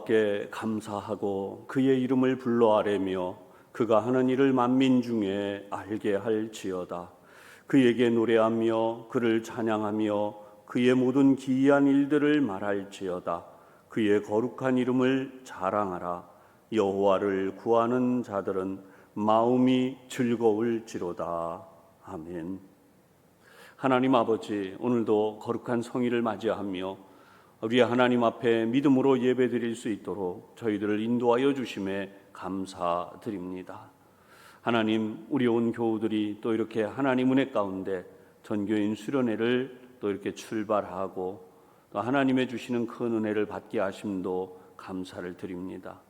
여호와께 감사하고 그의 이름을 불러 아뢰며 그가 하는 일을 만민 중에 알게 할지어다. 그에게 노래하며 그를 찬양하며 그의 모든 기이한 일들을 말할지어다. 그의 거룩한 이름을 자랑하라. 여호와를 구하는 자들은 마음이 즐거울지로다. 아멘. 하나님 아버지, 오늘도 거룩한 성일을 맞이하며 우리 하나님 앞에 믿음으로 예배드릴 수 있도록 저희들을 인도하여 주심에 감사드립니다. 하나님, 우리 온 교우들이 또 이렇게 하나님 은혜 가운데 전교인 수련회를 또 이렇게 출발하고 또 하나님의 주시는 큰 은혜를 받게 하심도 감사를 드립니다.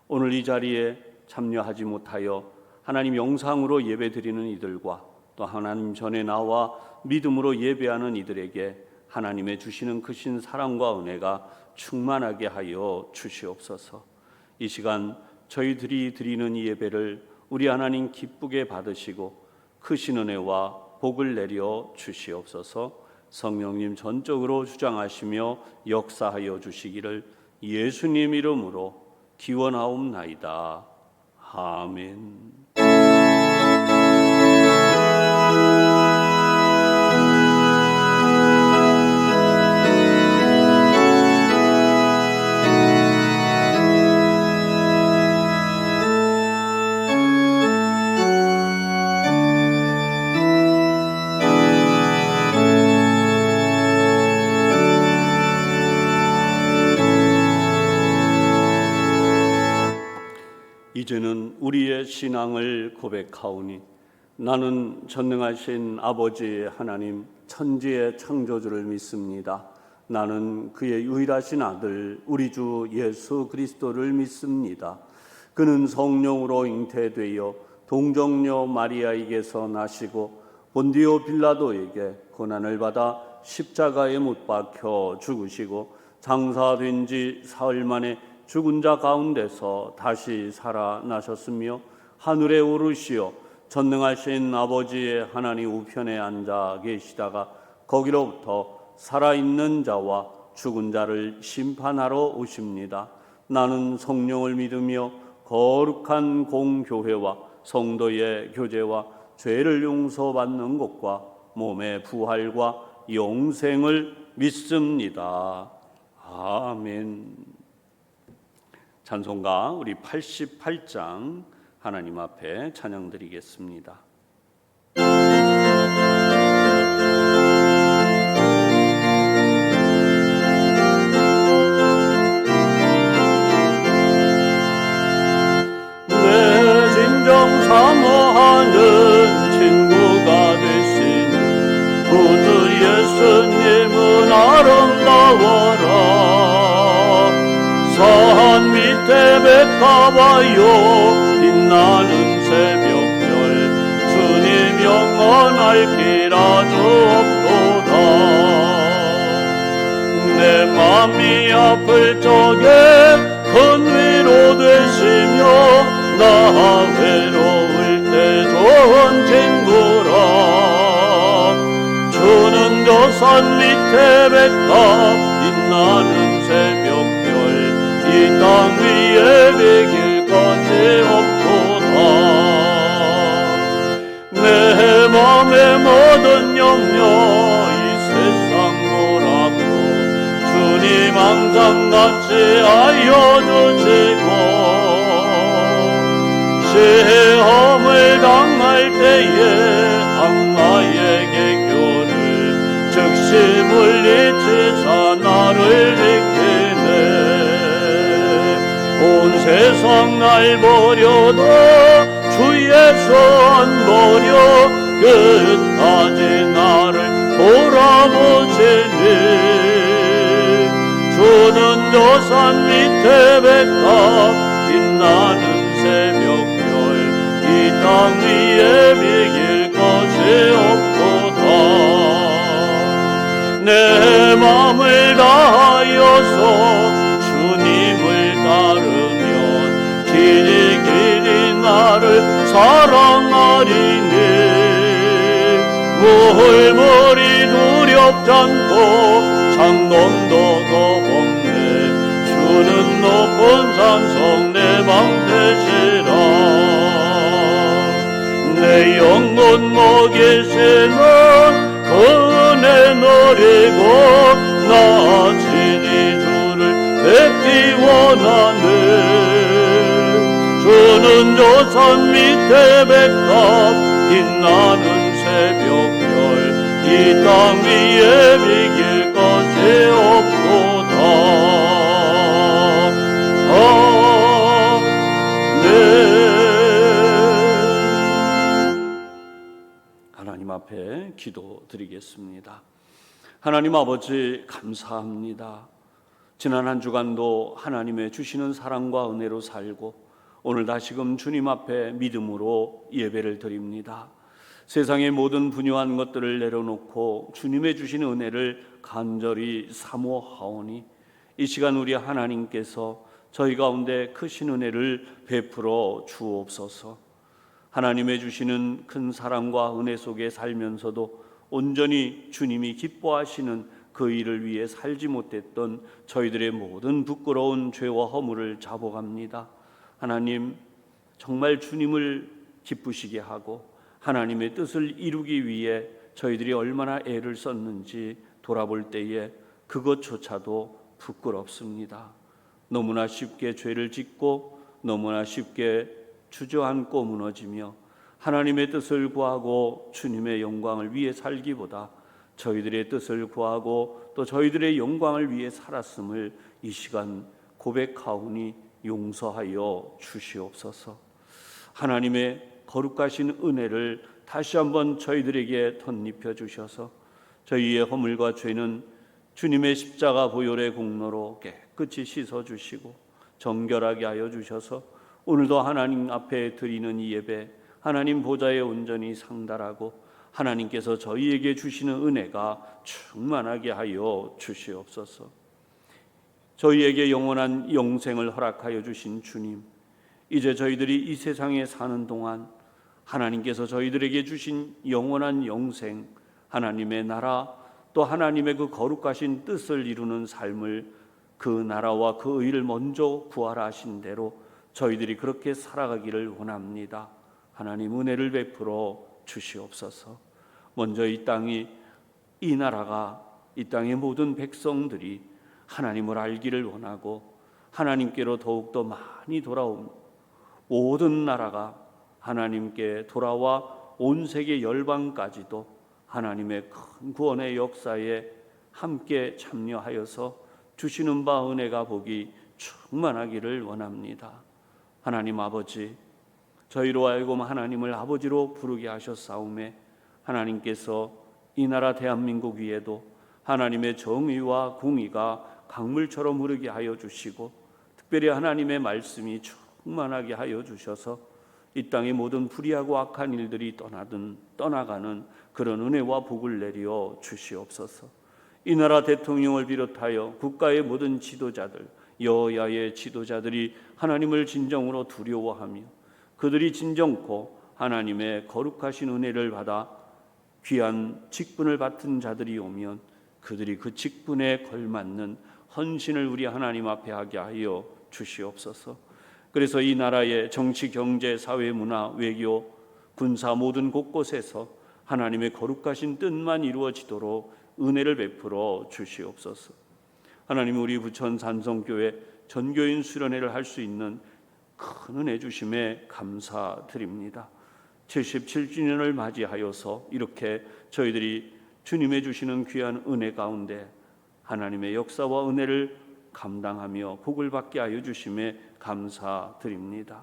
오늘 이 자리에 참여하지 못하여 하나님 영상으로 예배드리는 이들과 또 하나님 전에 나와 믿음으로 예배하는 이들에게 하나님의 주시는 크신 사랑과 은혜가 충만하게 하여 주시옵소서. 이 시간 저희들이 드리는 이 예배를 우리 하나님 기쁘게 받으시고 크신 은혜와 복을 내려 주시옵소서. 성령님 전적으로 주장하시며 역사하여 주시기를 예수님 이름으로 기원하옵나이다. 아멘. 이제는 우리의 신앙을 고백하오니 나는 전능하신 아버지 하나님 천지의 창조주를 믿습니다. 나는 그의 유일하신 아들 우리 주 예수 그리스도를 믿습니다. 그는 성령으로 잉태되어 동정녀 마리아에게서 나시고 본디오 빌라도에게 고난을 받아 십자가에 못 박혀 죽으시고 장사된 지 사흘 만에 죽은 자 가운데서 다시 살아나셨으며 하늘에 오르시어 전능하신 아버지의 하나님 우편에 앉아 계시다가 거기로부터 살아있는 자와 죽은 자를 심판하러 오십니다. 나는 성령을 믿으며 거룩한 공교회와 성도의 교제와 죄를 용서받는 것과 몸의 부활과 영생을 믿습니다. 아멘. 찬송가 우리 88장 하나님 앞에 찬양드리겠습니다. 내 진정 사모하는 친구가 되신 구주 예수님은 아름다워라. 산 밑에 백합하여 빛나는 새벽별 주님 영원할 길 아주 없도다. 내 맘이 아플 적에 큰 위로 되시며 나 외로울 때 좋은 친구라. 주는 저 산 밑에 백합 빛나는 새벽별 이 땅 위에 비길 것이 없도다. 내 맘의 모든 염려 이 세상 뭐라고 주님 항상 같이 하여 주시고 시험을 당할 때에 악마에게 교를 즉시 물리치사 나를 지키네. 온 세상 날 버려도 주의 손 버려 끝까지 나를 돌아보시니. 주는 저 산 밑에 백합 빛나는 새벽별 이 땅 위에 비길 것이 없도다. 내 맘을 다하여서 주님을 따르면 길이 나를 사랑하리니. 물물이 두렵지 않고 창검도 거벅네 주는 높은 산성 내 방 되시라. 내 영혼 목에 새는 그 은혜 누리고 나아지니 주를 뵙기 원하네. 주는 저 산 밑에 백합 빛나는 새벽별 이 땅 위에 비길 것이 없도다. 하나님 앞에 기도드리겠습니다. 하나님 아버지 감사합니다. 지난 한 주간도 하나님의 주시는 사랑과 은혜로 살고 오늘 다시금 주님 앞에 믿음으로 예배를 드립니다. 세상의 모든 분유한 것들을 내려놓고 주님의 주시는 은혜를 간절히 사모하오니 이 시간 우리 하나님께서 저희 가운데 크신 은혜를 베풀어 주옵소서. 하나님의 주시는 큰 사랑과 은혜 속에 살면서도 온전히 주님이 기뻐하시는 그 일을 위해 살지 못했던 저희들의 모든 부끄러운 죄와 허물을 자복합니다. 하나님, 정말 주님을 기쁘시게 하고 하나님의 뜻을 이루기 위해 저희들이 얼마나 애를 썼는지 돌아볼 때에 그것조차도 부끄럽습니다. 너무나 쉽게 죄를 짓고 너무나 쉽게 주저앉고 무너지며 하나님의 뜻을 구하고 주님의 영광을 위해 살기보다 저희들의 뜻을 구하고 또 저희들의 영광을 위해 살았음을 이 시간 고백하오니 용서하여 주시옵소서. 하나님의 거룩하신 은혜를 다시 한번 저희들에게 덧입혀 주셔서 저희의 허물과 죄는 주님의 십자가 보혈의 공로로 깨끗이 씻어 주시고 정결하게 하여 주셔서 오늘도 하나님 앞에 드리는 이 예배 하나님 보좌에 온전히 상달하고 하나님께서 저희에게 주시는 은혜가 충만하게 하여 주시옵소서. 저희에게 영원한 영생을 허락하여 주신 주님, 이제 저희들이 이 세상에 사는 동안 하나님께서 저희들에게 주신 영원한 영생, 하나님의 나라, 또 하나님의 그 거룩하신 뜻을 이루는 삶을 그 나라와 그 의를 먼저 구하라 하신 대로 저희들이 그렇게 살아가기를 원합니다. 하나님 은혜를 베풀어 주시옵소서. 먼저 이 땅이, 이 나라가, 이 땅의 모든 백성들이 하나님을 알기를 원하고 하나님께로 더욱더 많이 돌아온 모든 나라가 하나님께 돌아와 온 세계 열방까지도 하나님의 큰 구원의 역사에 함께 참여하여서 주시는 바 은혜가 복이 충만하기를 원합니다. 하나님 아버지, 저희로 하여금 하나님을 아버지로 부르게 하셨사오매 하나님께서 이 나라 대한민국 위에도 하나님의 정의와 공의가 강물처럼 흐르게 하여 주시고 특별히 하나님의 말씀이 충만하게 하여 주셔서 이 땅의 모든 불의하고 악한 일들이 떠나가는 그런 은혜와 복을 내려 주시옵소서. 이 나라 대통령을 비롯하여 국가의 모든 지도자들, 여야의 지도자들이 하나님을 진정으로 두려워하며 그들이 진정코 하나님의 거룩하신 은혜를 받아 귀한 직분을 맡은 자들이 오면 그들이 그 직분에 걸맞는 헌신을 우리 하나님 앞에 하게 하여 주시옵소서. 그래서 이 나라의 정치, 경제, 사회, 문화, 외교, 군사 모든 곳곳에서 하나님의 거룩하신 뜻만 이루어지도록 은혜를 베풀어 주시옵소서. 하나님, 우리 부천 산성교회 전교인 수련회를 할 수 있는 큰 은혜 주심에 감사드립니다. 77주년을 맞이하여서 이렇게 저희들이 주님의 주시는 귀한 은혜 가운데 하나님의 역사와 은혜를 감당하며 복을 받게 하여 주심에 감사드립니다.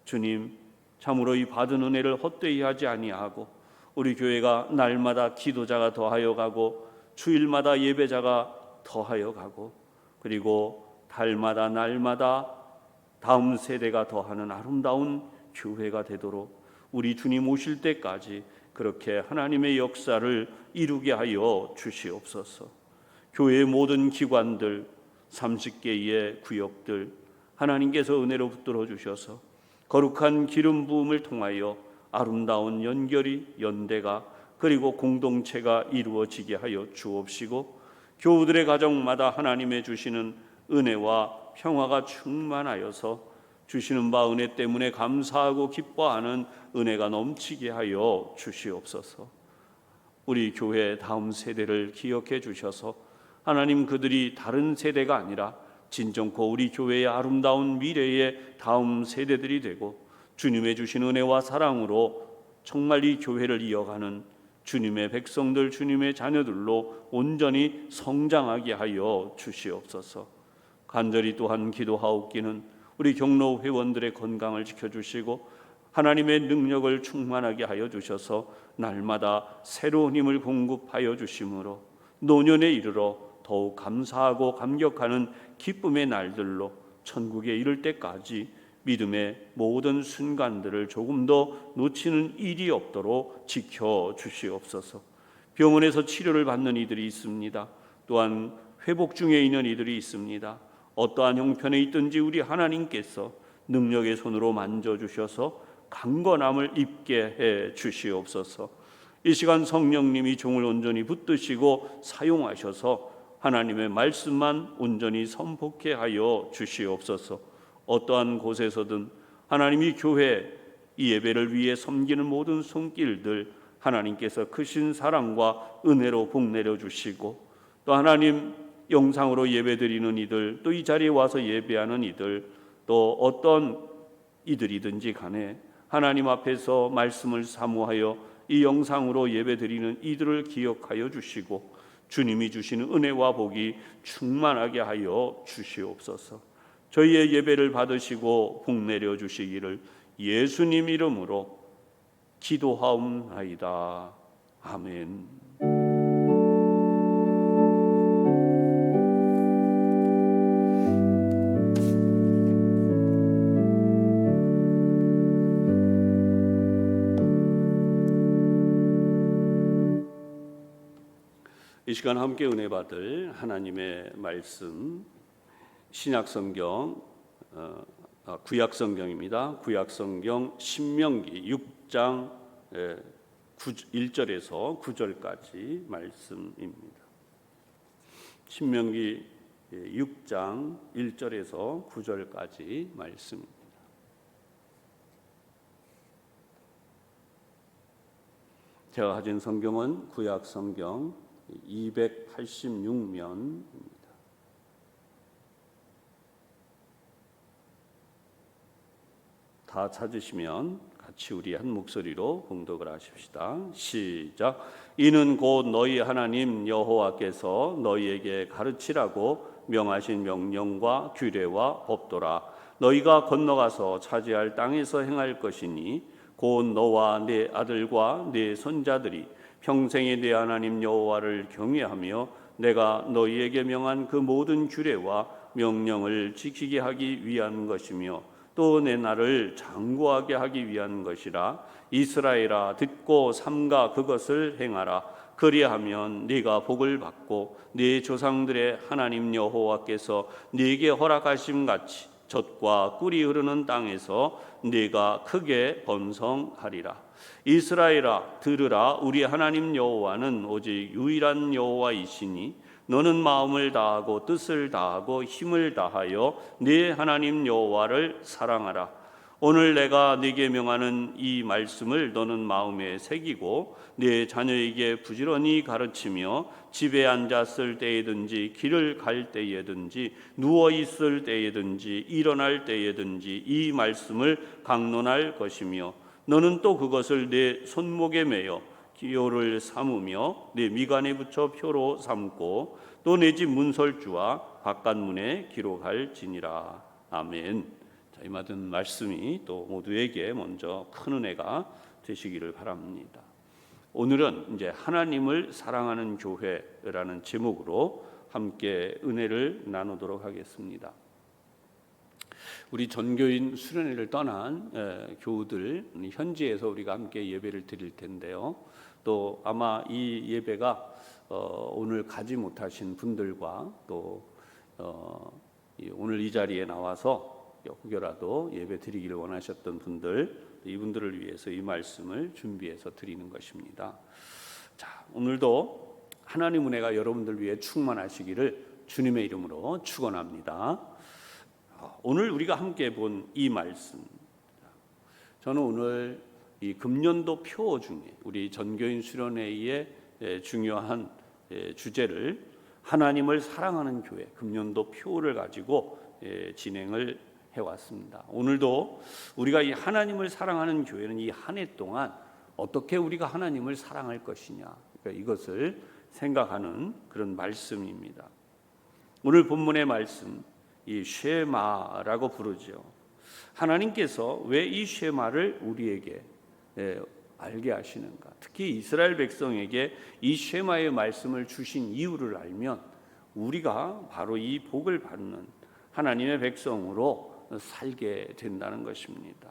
주님, 참으로 이 받은 은혜를 헛되이 하지 아니하고 우리 교회가 날마다 기도자가 더하여 가고 주일마다 예배자가 더하여 가고 그리고 달마다 날마다 다음 세대가 더하는 아름다운 교회가 되도록 우리 주님 오실 때까지 그렇게 하나님의 역사를 이루게 하여 주시옵소서. 교회의 모든 기관들 30개의 구역들 하나님께서 은혜로 붙들어 주셔서 거룩한 기름 부음을 통하여 아름다운 연결이, 연대가 그리고 공동체가 이루어지게 하여 주옵시고 교우들의 가정마다 하나님의 주시는 은혜와 평화가 충만하여서 주시는 바 은혜 때문에 감사하고 기뻐하는 은혜가 넘치게 하여 주시옵소서. 우리 교회 다음 세대를 기억해 주셔서 하나님, 그들이 다른 세대가 아니라 진정코 우리 교회의 아름다운 미래의 다음 세대들이 되고 주님의 주신 은혜와 사랑으로 정말 이 교회를 이어가는 주님의 백성들, 주님의 자녀들로 온전히 성장하게 하여 주시옵소서. 간절히 또한 기도하옵기는 우리 경로 회원들의 건강을 지켜주시고 하나님의 능력을 충만하게 하여 주셔서 날마다 새로운 힘을 공급하여 주심으로 노년에 이르러 더욱 감사하고 감격하는 기쁨의 날들로 천국에 이를 때까지 믿음의 모든 순간들을 조금 더 놓치는 일이 없도록 지켜주시옵소서. 병원에서 치료를 받는 이들이 있습니다. 또한 회복 중에 있는 이들이 있습니다. 어떠한 형편에 있든지 우리 하나님께서 능력의 손으로 만져주셔서 강건함을 입게 해 주시옵소서. 이 시간 성령님이 종을 온전히 붙드시고 사용하셔서 하나님의 말씀만 온전히 선포케 하여 주시옵소서. 어떠한 곳에서든 하나님이 교회 이 예배를 위해 섬기는 모든 손길들 하나님께서 크신 사랑과 은혜로 복내려 주시고 또 하나님 영상으로 예배드리는 이들, 또 이 자리에 와서 예배하는 이들, 또 어떤 이들이든지 간에 하나님 앞에서 말씀을 사모하여 이 영상으로 예배드리는 이들을 기억하여 주시고 주님이 주시는 은혜와 복이 충만하게 하여 주시옵소서. 저희의 예배를 받으시고 복내려 주시기를 예수님 이름으로 기도하옵나이다. 아멘. 이 시간 함께 은혜 받을 하나님의 말씀 신약성경 구약성경입니다. 구약성경 신명기 6장 1절에서 9절까지 말씀입니다. 신명기 6장 1절에서 9절까지 말씀입니다. 제가 가진 성경은 구약성경 286면입니다. 다 찾으시면 같이 우리 한 목소리로 봉독을 하십시다. 시작. 이는 곧 너희 하나님 여호와께서 너희에게 가르치라고 명하신 명령과 규례와 법도라. 너희가 건너가서 차지할 땅에서 행할 것이니 곧 너와 네 아들과 네 손자들이 평생에 네 하나님 여호와를 경외하며 내가 너희에게 명한 그 모든 규례와 명령을 지키게 하기 위한 것이며 또 내 날을 장구하게 하기 위한 것이라. 이스라엘아 듣고 삼가 그것을 행하라. 그리하면 네가 복을 받고 네 조상들의 하나님 여호와께서 네게 허락하심 같이 젖과 꿀이 흐르는 땅에서 네가 크게 번성하리라. 이스라엘아 들으라. 우리 하나님 여호와는 오직 유일한 여호와이시니 너는 마음을 다하고 뜻을 다하고 힘을 다하여 네 하나님 여호와를 사랑하라. 오늘 내가 네게 명하는 이 말씀을 너는 마음에 새기고 네 자녀에게 부지런히 가르치며 집에 앉았을 때에든지 길을 갈 때에든지 누워 있을 때에든지 일어날 때에든지 이 말씀을 강론할 것이며 너는 또 그것을 내 손목에 매어 기호를 삼으며 내 미간에 붙여 표로 삼고 또 내 집 문설주와 바깥문에 기록할지니라. 아멘. 이 모든 말씀이 또 모두에게 먼저 큰 은혜가 되시기를 바랍니다. 오늘은 이제 하나님을 사랑하는 교회라는 제목으로 함께 은혜를 나누도록 하겠습니다. 우리 전교인 수련회를 떠난 교우들 현지에서 우리가 함께 예배를 드릴 텐데요. 또 아마 이 예배가 오늘 가지 못하신 분들과 또 오늘 이 자리에 나와서 혹여라도 예배 드리기를 원하셨던 분들, 이분들을 위해서 이 말씀을 준비해서 드리는 것입니다. 자, 오늘도 하나님 은혜가 여러분들 위해 충만하시기를 주님의 이름으로 축원합니다. 오늘 우리가 함께 본 이 말씀, 저는 오늘 이 금년도 표 중에 우리 전교인 수련회의 중요한 주제를 하나님을 사랑하는 교회, 금년도 표를 가지고 진행을 해왔습니다. 오늘도 우리가 이 하나님을 사랑하는 교회는 이 한 해 동안 어떻게 우리가 하나님을 사랑할 것이냐, 그러니까 이것을 생각하는 그런 말씀입니다. 오늘 본문의 말씀, 이 쉐마라고 부르죠. 하나님께서 왜 이 쉐마를 우리에게 알게 하시는가? 특히 이스라엘 백성에게 이 쉐마의 말씀을 주신 이유를 알면 우리가 바로 이 복을 받는 하나님의 백성으로 살게 된다는 것입니다.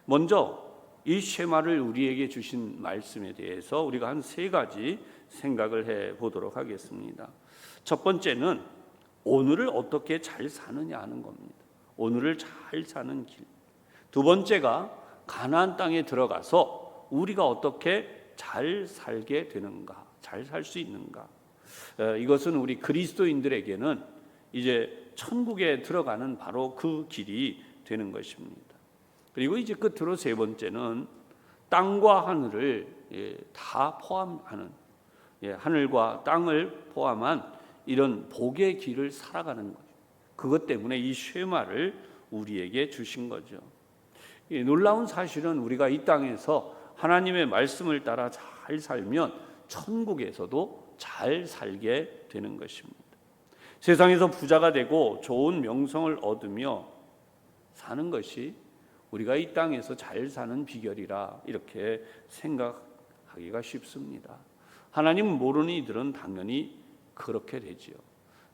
먼저 이 쉐마를 우리에게 주신 말씀에 대해서 우리가 한 세 가지 생각을 해 보도록 하겠습니다. 첫 번째는 오늘을 어떻게 잘 사느냐 하는 겁니다. 오늘을 잘 사는 길. 두 번째가 가나안 땅에 들어가서 우리가 어떻게 잘 살게 되는가, 잘 살 수 있는가. 이것은 우리 그리스도인들에게는 이제 천국에 들어가는 바로 그 길이 되는 것입니다. 그리고 이제 끝으로 세 번째는 땅과 하늘을 다 포함하는, 하늘과 땅을 포함한 이런 복의 길을 살아가는 거죠. 그것 때문에 이 쉐마를 우리에게 주신 거죠. 놀라운 사실은 우리가 이 땅에서 하나님의 말씀을 따라 잘 살면 천국에서도 잘 살게 되는 것입니다. 세상에서 부자가 되고 좋은 명성을 얻으며 사는 것이 우리가 이 땅에서 잘 사는 비결이라 이렇게 생각하기가 쉽습니다. 하나님 모르는 이들은 당연히 그렇게 되지요.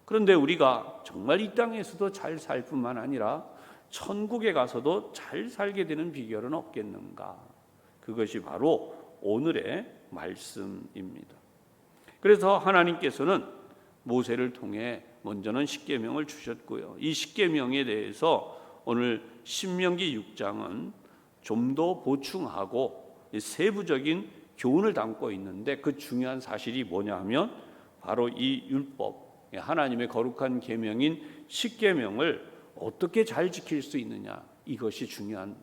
그런데 우리가 정말 이 땅에서도 잘 살 뿐만 아니라 천국에 가서도 잘 살게 되는 비결은 없겠는가? 그것이 바로 오늘의 말씀입니다. 그래서 하나님께서는 모세를 통해 먼저는 십계명을 주셨고요. 이 십계명에 대해서 오늘 신명기 6장은 좀 더 보충하고 세부적인 교훈을 담고 있는데 그 중요한 사실이 뭐냐 하면 바로 이 율법, 하나님의 거룩한 계명인 십계명을 어떻게 잘 지킬 수 있느냐, 이것이 중요한.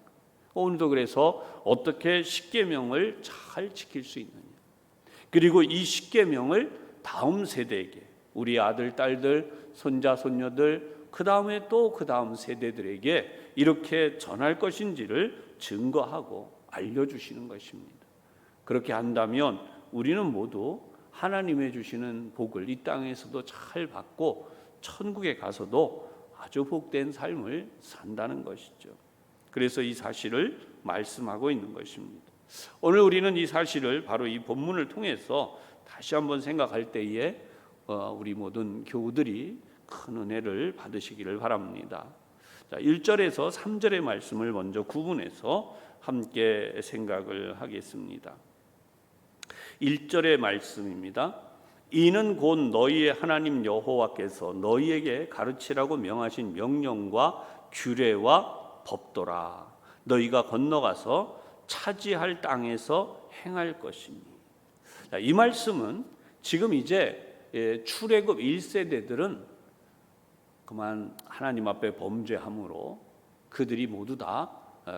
오늘도 그래서 어떻게 십계명을 잘 지킬 수 있느냐, 그리고 이 십계명을 다음 세대에게, 우리 아들, 딸들, 손자, 손녀들, 그 다음에 또 그 다음 세대들에게 이렇게 전할 것인지를 증거하고 알려주시는 것입니다. 그렇게 한다면 우리는 모두 하나님의 주시는 복을 이 땅에서도 잘 받고 천국에 가서도 아주 복된 삶을 산다는 것이죠. 그래서 이 사실을 말씀하고 있는 것입니다. 오늘 우리는 이 사실을 바로 이 본문을 통해서 다시 한번 생각할 때에 우리 모든 교우들이 큰 은혜를 받으시기를 바랍니다. 자, 1절에서 3절의 말씀을 먼저 구분해서 함께 생각을 하겠습니다. 1절의 말씀입니다. 이는 곧 너희의 하나님 여호와께서 너희에게 가르치라고 명하신 명령과 규례와 법도라. 너희가 건너가서 차지할 땅에서 행할 것이니. 자, 이 말씀은 지금 이제 출애굽 1세대들은 그만 하나님 앞에 범죄함으로 그들이 모두 다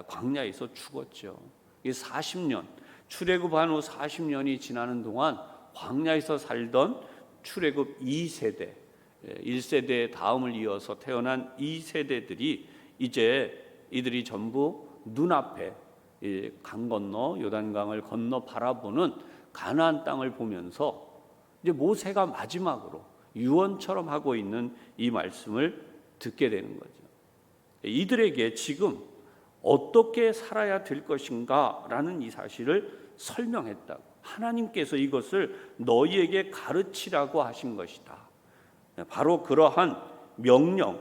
광야에서 죽었죠. 이 40년, 출애굽한 후 40년이 지나는 동안 광야에서 살던 출애굽 2세대, 1세대 다음을 이어서 태어난 2세대들이 이제 이들이 전부 눈앞에 강 건너 요단강을 건너 바라보는 가나안 땅을 보면서 이제 모세가 마지막으로 유언처럼 하고 있는 이 말씀을 듣게 되는 거죠. 이들에게 지금 어떻게 살아야 될 것인가라는 이 사실을 설명했다고. 하나님께서 이것을 너희에게 가르치라고 하신 것이다. 바로 그러한 명령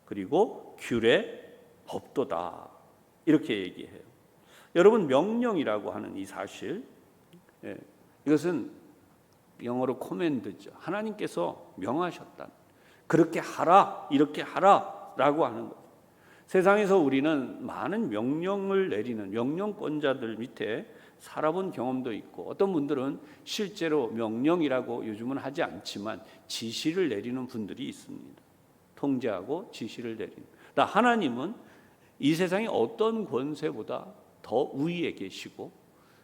그리고 규례, 법도다. 이렇게 얘기해요. 여러분, 명령이라고 하는 이 사실, 이것은 영어로 코맨드죠. 하나님께서 명하셨다. 그렇게 하라, 이렇게 하라라고 하는 것. 세상에서 우리는 많은 명령을 내리는 명령권자들 밑에 살아본 경험도 있고, 어떤 분들은 실제로 명령이라고 요즘은 하지 않지만 지시를 내리는 분들이 있습니다. 통제하고 지시를 내립니다. 하나님은 이 세상의 어떤 권세보다 더 우위에 계시고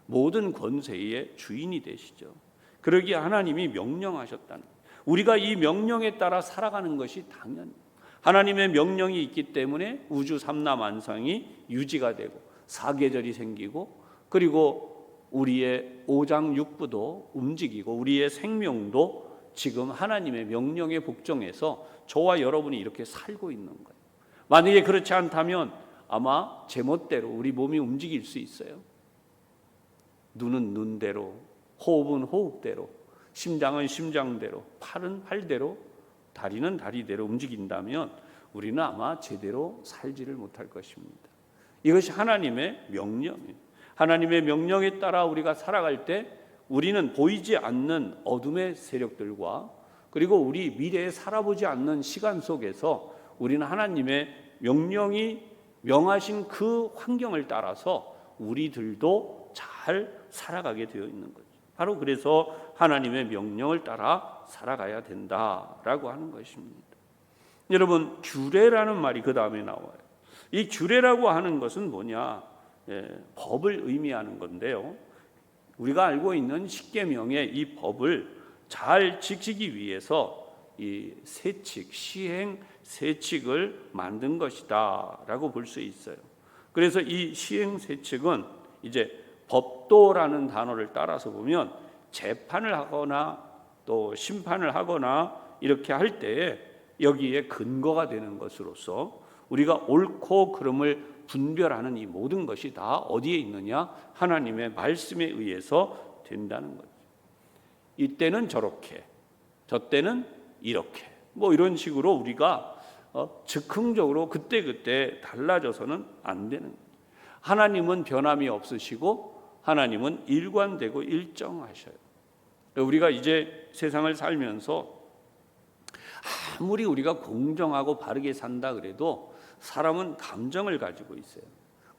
모든 권세의 주인이 되시죠. 그러기에 하나님이 명령하셨다는, 우리가 이 명령에 따라 살아가는 것이 당연, 하나님의 명령이 있기 때문에 우주 삼라만상이 유지가 되고 사계절이 생기고, 그리고 우리의 오장육부도 움직이고 우리의 생명도 지금 하나님의 명령에 복종해서 저와 여러분이 이렇게 살고 있는 거예요. 만약에 그렇지 않다면 아마 제멋대로 우리 몸이 움직일 수 있어요. 눈은 눈대로, 호흡은 호흡대로, 심장은 심장대로, 팔은 팔대로, 다리는 다리대로 움직인다면 우리는 아마 제대로 살지를 못할 것입니다. 이것이 하나님의 명령이에요. 하나님의 명령에 따라 우리가 살아갈 때 우리는 보이지 않는 어둠의 세력들과, 그리고 우리 미래에 살아보지 않는 시간 속에서 우리는 하나님의 명령이 명하신 그 환경을 따라서 우리들도 잘 살아가게 되어 있는 거죠. 바로 그래서 하나님의 명령을 따라 살아가야 된다라고 하는 것입니다. 여러분, 규례라는 말이 그 다음에 나와요. 이 규례라고 하는 것은 뭐냐? 법을 의미하는 건데요. 우리가 알고 있는 십계명의 이 법을 잘 지키기 위해서 이 세칙, 시행 세칙을 만든 것이다라고 볼 수 있어요. 그래서 이 시행 세칙은 이제 법도라는 단어를 따라서 보면 재판을 하거나 또 심판을 하거나 이렇게 할 때에 여기에 근거가 되는 것으로서 우리가 옳고 그름을 분별하는 이 모든 것이 다 어디에 있느냐? 하나님의 말씀에 의해서 된다는 거죠. 이때는 저렇게, 저 때는 이렇게, 뭐 이런 식으로 우리가 즉흥적으로 그때그때 달라져서는 안 되는 거예요. 하나님은 변함이 없으시고 하나님은 일관되고 일정하셔요. 우리가 이제 세상을 살면서 아무리 우리가 공정하고 바르게 산다 그래도 사람은 감정을 가지고 있어요.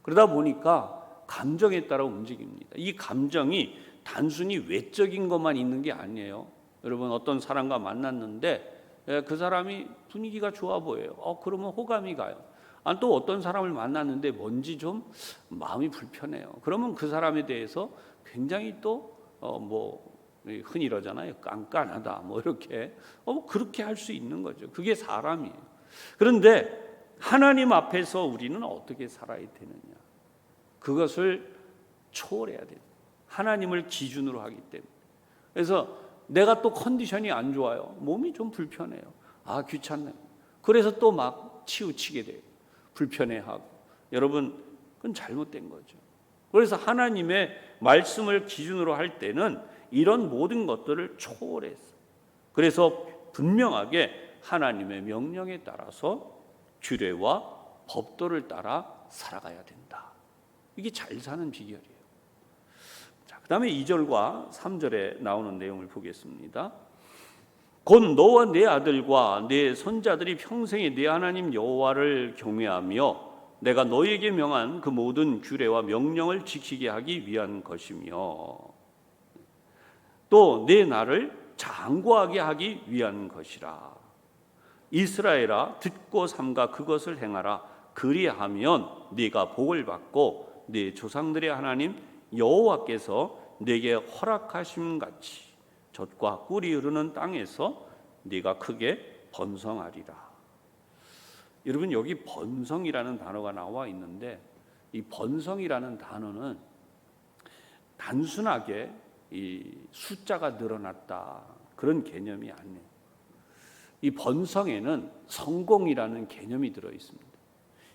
그러다 보니까 감정에 따라 움직입니다. 이 감정이 단순히 외적인 것만 있는 게 아니에요. 여러분, 어떤 사람과 만났는데 그 사람이 분위기가 좋아 보여요. 그러면 호감이 가요. 또 어떤 사람을 만났는데 뭔지 좀 마음이 불편해요. 그러면 그 사람에 대해서 굉장히 또 흔히 이러잖아요. 깐깐하다, 뭐 이렇게 그렇게 할 수 있는 거죠. 그게 사람이에요. 그런데 하나님 앞에서 우리는 어떻게 살아야 되느냐? 그것을 초월해야 돼요. 하나님을 기준으로 하기 때문에. 그래서 내가 또 컨디션이 안 좋아요. 몸이 좀 불편해요. 귀찮네. 그래서 또 막 치우치게 돼요. 불편해하고. 여러분, 그건 잘못된 거죠. 그래서 하나님의 말씀을 기준으로 할 때는 이런 모든 것들을 초월해서, 그래서 분명하게 하나님의 명령에 따라서 규례와 법도를 따라 살아가야 된다. 이게 잘 사는 비결이에요. 자, 그 다음에 2절과 3절에 나오는 내용을 보겠습니다. 곧 너와 내 아들과 내 손자들이 평생에 내 하나님 여호와를 경외하며 내가 너에게 명한 그 모든 규례와 명령을 지키게 하기 위한 것이며 또 내 나를 장구하게 하기 위한 것이라. 이스라엘아, 듣고 삼가 그것을 행하라. 그리하면 네가 복을 받고 네 조상들의 하나님 여호와께서 네게 허락하심 같이 젖과 꿀이 흐르는 땅에서 네가 크게 번성하리라. 여러분, 여기 번성이라는 단어가 나와 있는데 이 번성이라는 단어는 단순하게 이 숫자가 늘어났다 그런 개념이 아니에요. 이 번성에는 성공이라는 개념이 들어 있습니다.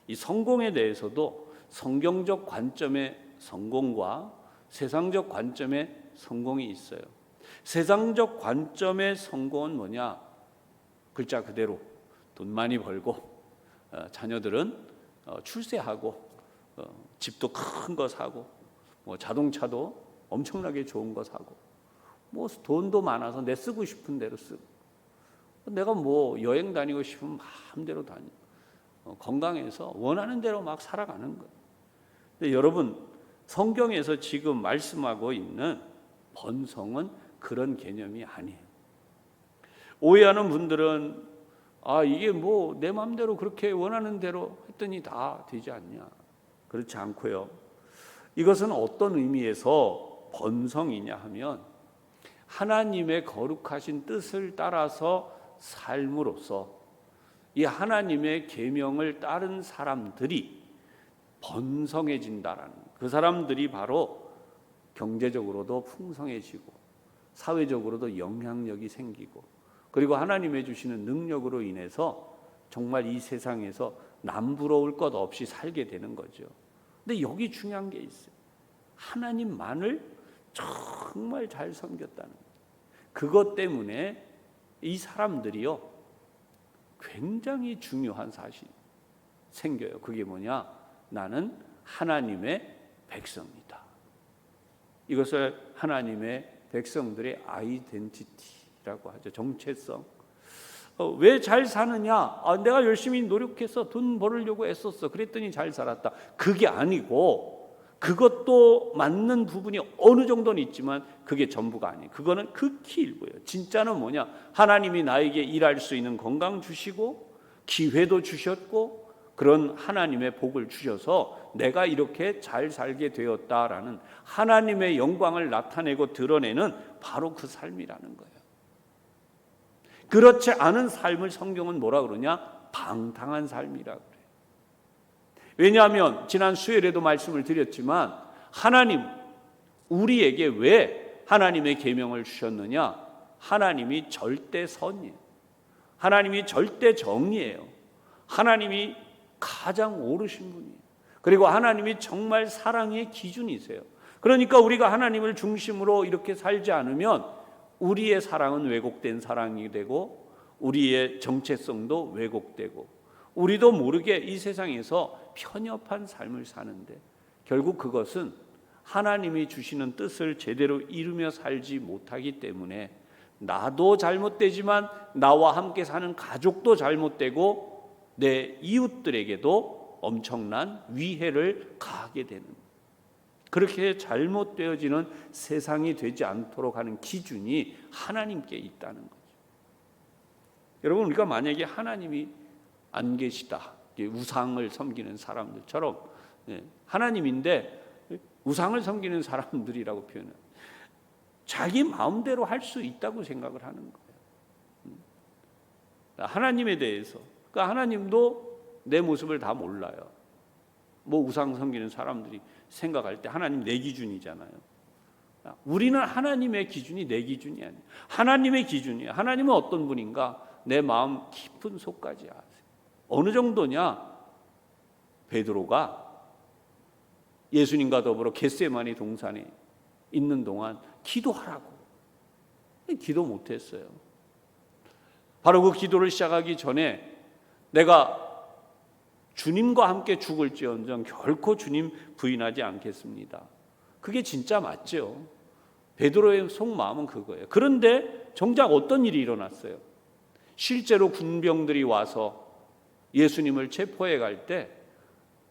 이 성공에 대해서도 성경적 관점의 성공과 세상적 관점의 성공이 있어요. 세상적 관점의 성공은 뭐냐? 글자 그대로 돈 많이 벌고 자녀들은 출세하고 집도 큰 거 사고 자동차도 엄청나게 좋은 거 사고 돈도 많아서 내 쓰고 싶은 대로 쓰고 내가 여행 다니고 싶으면 마음대로 다니고 건강해서 원하는 대로 막 살아가는 거예요. 근데 여러분, 성경에서 지금 말씀하고 있는 번성은 그런 개념이 아니에요. 오해하는 분들은 이게 뭐 내 마음대로 그렇게 원하는 대로 했더니 다 되지 않냐? 그렇지 않고요. 이것은 어떤 의미에서 번성이냐 하면 하나님의 거룩하신 뜻을 따라서 삶으로써 이 하나님의 계명을 따른 사람들이 번성해진다라는, 그 사람들이 바로 경제적으로도 풍성해지고 사회적으로도 영향력이 생기고, 그리고 하나님의 주시는 능력으로 인해서 정말 이 세상에서 남부러울 것 없이 살게 되는 거죠. 근데 여기 중요한 게 있어요. 하나님만을 정말 잘 섬겼다는 거예요. 그것 때문에 이 사람들이요, 굉장히 중요한 사실이 생겨요. 그게 뭐냐? 나는 하나님의 백성이다. 이것을 하나님의 백성들의 아이덴티티라고 하죠. 정체성. 왜 잘 사느냐? 내가 열심히 노력해서 돈 벌으려고 애썼어. 그랬더니 잘 살았다. 그게 아니고, 그것도 맞는 부분이 어느 정도는 있지만 그게 전부가 아니에요. 그거는 극히 일부예요. 진짜는 뭐냐? 하나님이 나에게 일할 수 있는 건강 주시고 기회도 주셨고 그런 하나님의 복을 주셔서 내가 이렇게 잘 살게 되었다라는 하나님의 영광을 나타내고 드러내는 바로 그 삶이라는 거예요. 그렇지 않은 삶을 성경은 뭐라 그러냐? 방탕한 삶이라고 그래요. 왜냐하면 지난 수요일에도 말씀을 드렸지만 하나님, 우리에게 왜 하나님의 계명을 주셨느냐? 하나님이 절대 선이에요. 하나님이 절대 정의예요. 하나님이 가장 옳으신 분이에요. 그리고 하나님이 정말 사랑의 기준이세요. 그러니까 우리가 하나님을 중심으로 이렇게 살지 않으면 우리의 사랑은 왜곡된 사랑이 되고 우리의 정체성도 왜곡되고 우리도 모르게 이 세상에서 편협한 삶을 사는데 결국 그것은 하나님이 주시는 뜻을 제대로 이루며 살지 못하기 때문에 나도 잘못되지만 나와 함께 사는 가족도 잘못되고 내 이웃들에게도 엄청난 위해를 가하게 되는, 그렇게 잘못되어지는 세상이 되지 않도록 하는 기준이 하나님께 있다는 거죠. 여러분, 우리가 만약에 하나님이 안 계시다, 우상을 섬기는 사람들처럼 하나님인데 우상을 섬기는 사람들이라고 표현해요. 자기 마음대로 할 수 있다고 생각을 하는 거예요. 하나님에 대해서. 그러니까 하나님도 내 모습을 다 몰라요. 뭐 우상 섬기는 사람들이 생각할 때 하나님 내 기준이잖아요. 우리는 하나님의 기준이 내 기준이 아니에요. 하나님의 기준이에요. 하나님은 어떤 분인가? 내 마음 깊은 속까지 아세요. 어느 정도냐? 베드로가 예수님과 더불어 겟세마네 동산에 있는 동안 기도하라고 기도 못했어요. 바로 그 기도를 시작하기 전에 내가 주님과 함께 죽을지언정 결코 주님 부인하지 않겠습니다. 그게 진짜 맞죠. 베드로의 속마음은 그거예요. 그런데 정작 어떤 일이 일어났어요? 실제로 군병들이 와서 예수님을 체포해 갈 때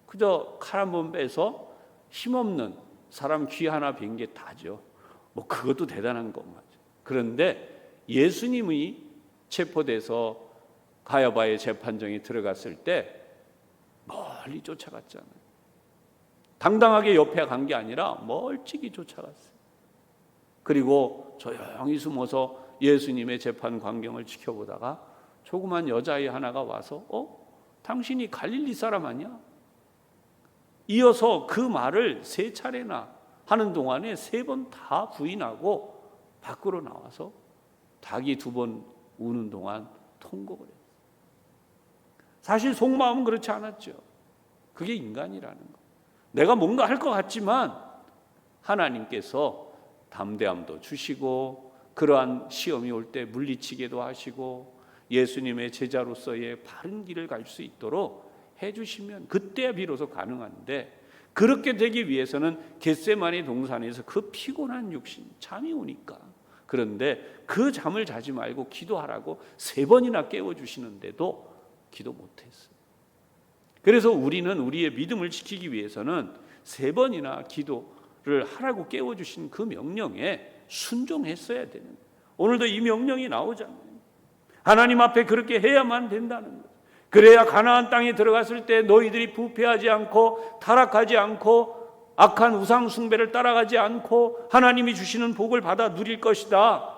그저 칼 한 번 빼서 힘없는 사람 귀 하나 벤 게 다죠. 뭐 그것도 대단한 것 같죠. 그런데 예수님이 체포돼서 가야바의 재판정에 들어갔을 때 멀리 쫓아갔잖아요. 당당하게 옆에 간 게 아니라 멀찍이 쫓아갔어요. 그리고 조용히 숨어서 예수님의 재판 광경을 지켜보다가 조그만 여자아이 하나가 와서 당신이 갈릴리 사람 아니야? 이어서 그 말을 3차례나 하는 동안에 3번 다 부인하고 밖으로 나와서 닭이 2번 우는 동안 통곡을 했어요. 사실 속마음은 그렇지 않았죠. 그게 인간이라는 거. 내가 뭔가 할 것 같지만 하나님께서 담대함도 주시고 그러한 시험이 올 때 물리치게도 하시고 예수님의 제자로서의 바른 길을 갈 수 있도록 해주시면 그때야 비로소 가능한데, 그렇게 되기 위해서는 겟세마네 동산에서 그 피곤한 육신 잠이 오니까, 그런데 그 잠을 자지 말고 기도하라고 3번이나 깨워주시는데도 기도 못했어요. 그래서 우리는 우리의 믿음을 지키기 위해서는 3번이나 기도를 하라고 깨워주신 그 명령에 순종했어야 되는, 오늘도 이 명령이 나오잖아요. 하나님 앞에 그렇게 해야만 된다는 거예요. 그래야 가나안 땅에 들어갔을 때 너희들이 부패하지 않고 타락하지 않고 악한 우상 숭배를 따라가지 않고 하나님이 주시는 복을 받아 누릴 것이다.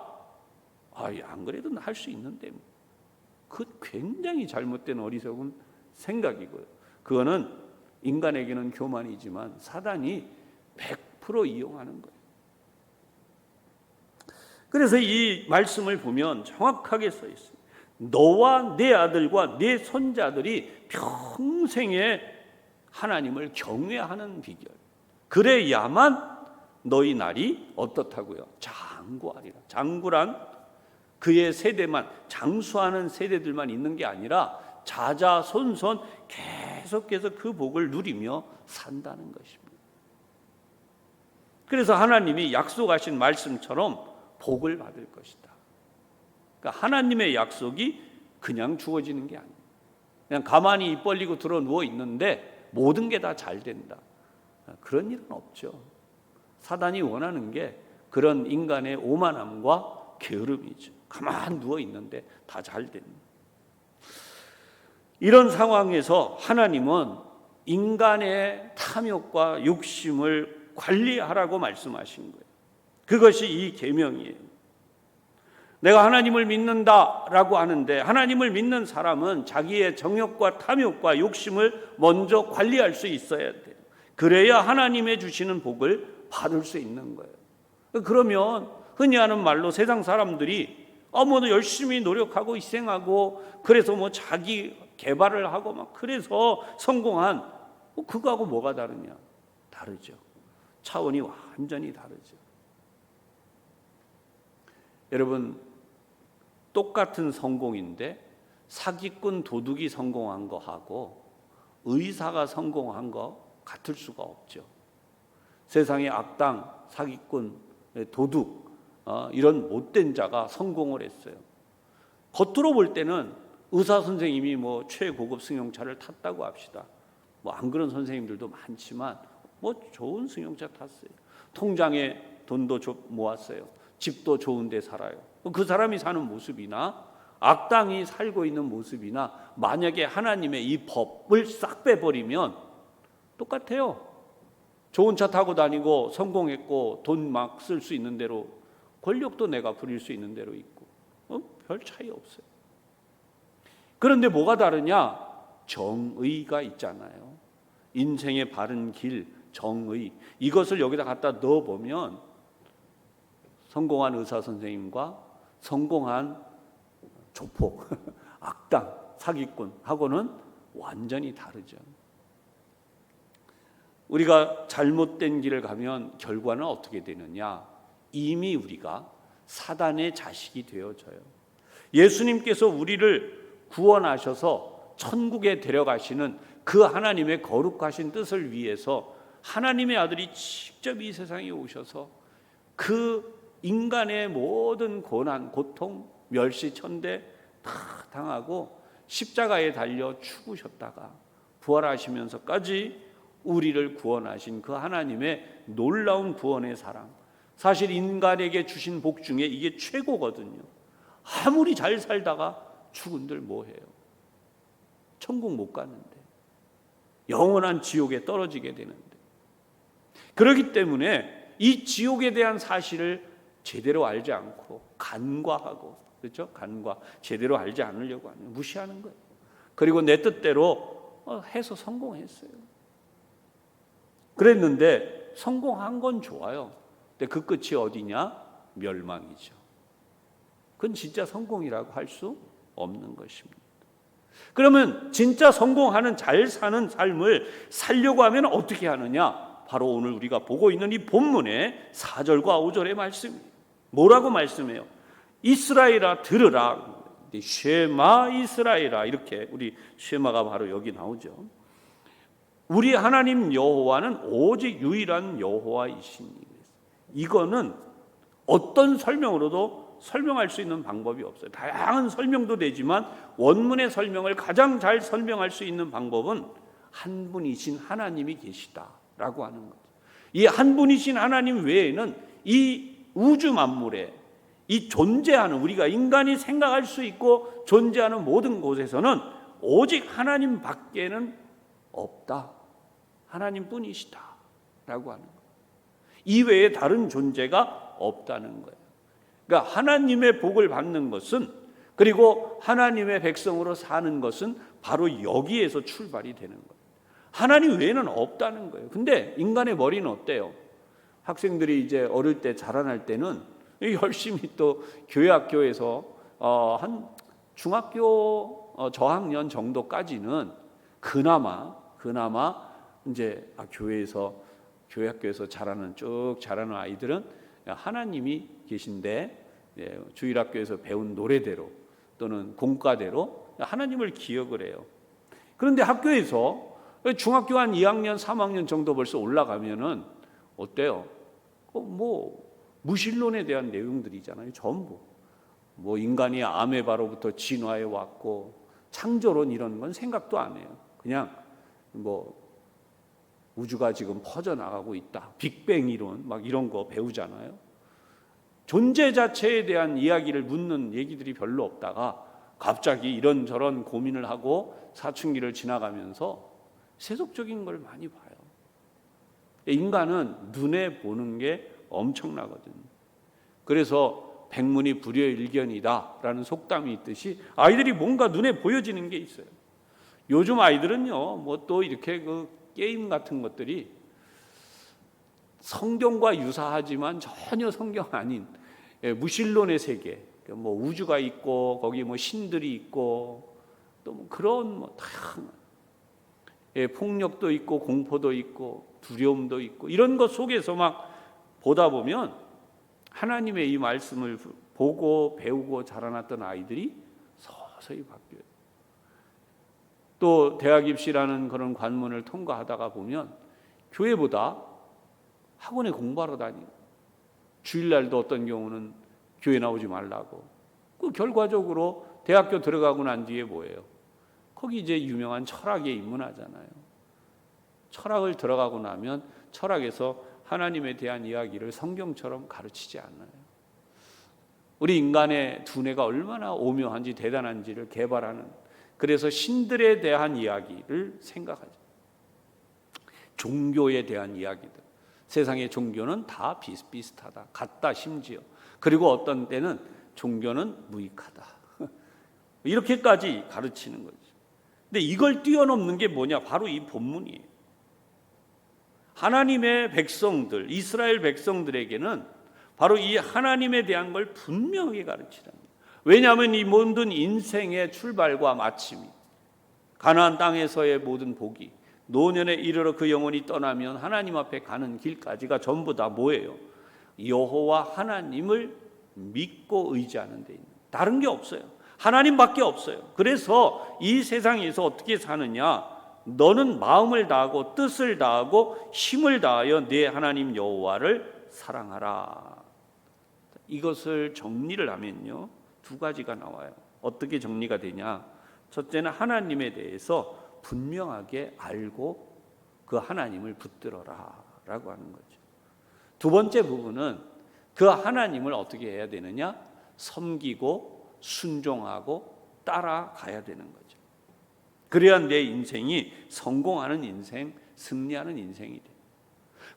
안 그래도 할 수 있는데 그 굉장히 잘못된 어리석은 생각이고요. 그거는 인간에게는 교만이지만 사단이 100% 이용하는 거예요. 그래서 이 말씀을 보면 정확하게 써 있어요. 너와 내 아들과 내 손자들이 평생에 하나님을 경외하는 비결. 그래야만 너희 날이 어떻다고요? 장구하리라. 장구란 그의 세대만, 장수하는 세대들만 있는 게 아니라 자자손손 계속해서 그 복을 누리며 산다는 것입니다. 그래서 하나님이 약속하신 말씀처럼 복을 받을 것이다. 그러니까 하나님의 약속이 그냥 주어지는 게 아니에요. 그냥 가만히 입 벌리고 들어 누워 있는데 모든 게 다 잘 된다. 그런 일은 없죠. 사단이 원하는 게 그런 인간의 오만함과 게으름이죠. 가만 누워 있는데 다 잘 된다. 이런 상황에서 하나님은 인간의 탐욕과 욕심을 관리하라고 말씀하신 거예요. 그것이 이 계명이에요. 내가 하나님을 믿는다라고 하는데 하나님을 믿는 사람은 자기의 정욕과 탐욕과 욕심을 먼저 관리할 수 있어야 돼요. 그래야 하나님의 주시는 복을 받을 수 있는 거예요. 그러면 흔히 하는 말로 세상 사람들이 열심히 노력하고 희생하고 그래서 자기 개발을 하고 막 그래서 성공한 그거하고 뭐가 다르냐? 다르죠. 차원이 완전히 다르죠. 여러분, 똑같은 성공인데 사기꾼 도둑이 성공한 거하고 의사가 성공한 거 같을 수가 없죠. 세상의 악당, 사기꾼, 도둑 이런 못된 자가 성공을 했어요. 겉으로 볼 때는 의사 선생님이 최고급 승용차를 탔다고 합시다. 안 그런 선생님들도 많지만 좋은 승용차 탔어요. 통장에 돈도 모았어요. 집도 좋은 데 살아요. 그 사람이 사는 모습이나 악당이 살고 있는 모습이나 만약에 하나님의 이 법을 싹 빼버리면 똑같아요. 좋은 차 타고 다니고 성공했고 돈 막 쓸 수 있는 대로 권력도 내가 부릴 수 있는 대로 있고 별 차이 없어요. 그런데 뭐가 다르냐? 정의가 있잖아요. 인생의 바른 길, 정의. 이것을 여기다 갖다 넣어보면 성공한 의사 선생님과 성공한 조폭, 악당, 사기꾼하고는 완전히 다르죠. 우리가 잘못된 길을 가면 결과는 어떻게 되느냐? 이미 우리가 사단의 자식이 되어져요. 예수님께서 우리를 구원하셔서 천국에 데려가시는 그 하나님의 거룩하신 뜻을 위해서 하나님의 아들이 직접 이 세상에 오셔서 그 인간의 모든 고난, 고통, 멸시, 천대 다 당하고 십자가에 달려 죽으셨다가 부활하시면서까지 우리를 구원하신 그 하나님의 놀라운 구원의 사랑. 사실 인간에게 주신 복 중에 이게 최고거든요. 아무리 잘 살다가 죽은들 뭐해요? 천국 못 가는데, 영원한 지옥에 떨어지게 되는데. 그렇기 때문에 이 지옥에 대한 사실을 제대로 알지 않고 간과하고, 그렇죠? 제대로 알지 않으려고 하는, 무시하는 거예요. 그리고 내 뜻대로 해서 성공했어요. 그랬는데 성공한 건 좋아요. 근데 그 끝이 어디냐? 멸망이죠. 그건 진짜 성공이라고 할 수 없는 것입니다. 그러면 진짜 성공하는 잘 사는 삶을 살려고 하면 어떻게 하느냐? 바로 오늘 우리가 보고 있는 이 본문의 4절과 5절의 말씀입니다. 뭐라고 말씀해요? 이스라엘아 들으라. 쉐마 이스라엘아, 이렇게 우리 쉐마가 바로 여기 나오죠. 우리 하나님 여호와는 오직 유일한 여호와이시니. 이거는 어떤 설명으로도 설명할 수 있는 방법이 없어요. 다양한 설명도 되지만 원문의 설명을 가장 잘 설명할 수 있는 방법은 한 분이신 하나님이 계시다라고 하는 거죠. 이 한 분이신 하나님 외에는 이 우주 만물에 이 존재하는, 우리가 인간이 생각할 수 있고 존재하는 모든 곳에서는 오직 하나님 밖에는 없다. 하나님뿐이시다 라고 하는 거예요. 이외에 다른 존재가 없다는 거예요. 그러니까 하나님의 복을 받는 것은, 그리고 하나님의 백성으로 사는 것은 바로 여기에서 출발이 되는 거예요. 하나님 외에는 없다는 거예요. 근데 인간의 머리는 어때요? 학생들이 이제 어릴 때 자라날 때는 열심히 또 교회 학교에서 한 중학교 저학년 정도까지는 그나마 이제 교회 학교에서 쭉 자라는 아이들은 하나님이 계신데 주일학교에서 배운 노래대로 또는 공과대로 하나님을 기억을 해요. 그런데 학교에서 중학교 한 2학년, 3학년 정도 벌써 올라가면은 어때요? 무신론에 대한 내용들이잖아요. 전부. 인간이 아메바로부터 진화해 왔고 창조론 이런 건 생각도 안 해요. 그냥 우주가 지금 퍼져나가고 있다. 빅뱅 이론 이런 거 배우잖아요. 존재 자체에 대한 이야기를 묻는 얘기들이 별로 없다가 갑자기 이런저런 고민을 하고 사춘기를 지나가면서 세속적인 걸 많이 봐요. 인간은 눈에 보는 게 엄청나거든요. 그래서 백문이 불여일견이다 라는 속담이 있듯이 아이들이 뭔가 눈에 보여지는 게 있어요. 요즘 아이들은요, 또 이렇게 게임 같은 것들이 성경과 유사하지만 전혀 성경 아닌 무신론의 세계, 우주가 있고 거기 신들이 있고 또 그런 다양한 폭력도 있고 공포도 있고 두려움도 있고 이런 것 속에서 보다 보면 하나님의 이 말씀을 보고 배우고 자라났던 아이들이 서서히 바뀌어요. 또 대학 입시라는 그런 관문을 통과하다가 보면 교회보다 학원에 공부하러 다니고 주일날도 어떤 경우는 교회 나오지 말라고. 결과적으로 대학교 들어가고 난 뒤에 뭐예요? 거기 이제 유명한 철학에 입문하잖아요. 철학을 들어가고 나면 철학에서 하나님에 대한 이야기를 성경처럼 가르치지 않아요. 우리 인간의 두뇌가 얼마나 오묘한지 대단한지를 개발하는, 그래서 신들에 대한 이야기를 생각하죠. 종교에 대한 이야기들. 세상의 종교는 다 비슷비슷하다. 같다 심지어. 그리고 어떤 때는 종교는 무익하다. 이렇게까지 가르치는 거죠. 근데 이걸 뛰어넘는 게 뭐냐? 바로 이 본문이에요. 하나님의 백성들, 이스라엘 백성들에게는 바로 이 하나님에 대한 걸 분명히 가르치라는 거예요. 왜냐하면 이 모든 인생의 출발과 마침이, 가나안 땅에서의 모든 복이, 노년에 이르러 그 영혼이 떠나면 하나님 앞에 가는 길까지가 전부 다 뭐예요? 여호와 하나님을 믿고 의지하는 데 있는, 다른 게 없어요. 하나님밖에 없어요. 그래서 이 세상에서 어떻게 사느냐? 너는 마음을 다하고 뜻을 다하고 힘을 다하여 네 하나님 여호와를 사랑하라. 이것을 정리를 하면요, 두 가지가 나와요. 어떻게 정리가 되냐? 첫째는 하나님에 대해서 분명하게 알고 그 하나님을 붙들어라 라고 하는 거죠. 두 번째 부분은 그 하나님을 어떻게 해야 되느냐? 섬기고 순종하고 따라가야 되는 거죠. 그래야 내 인생이 성공하는 인생, 승리하는 인생이 돼요.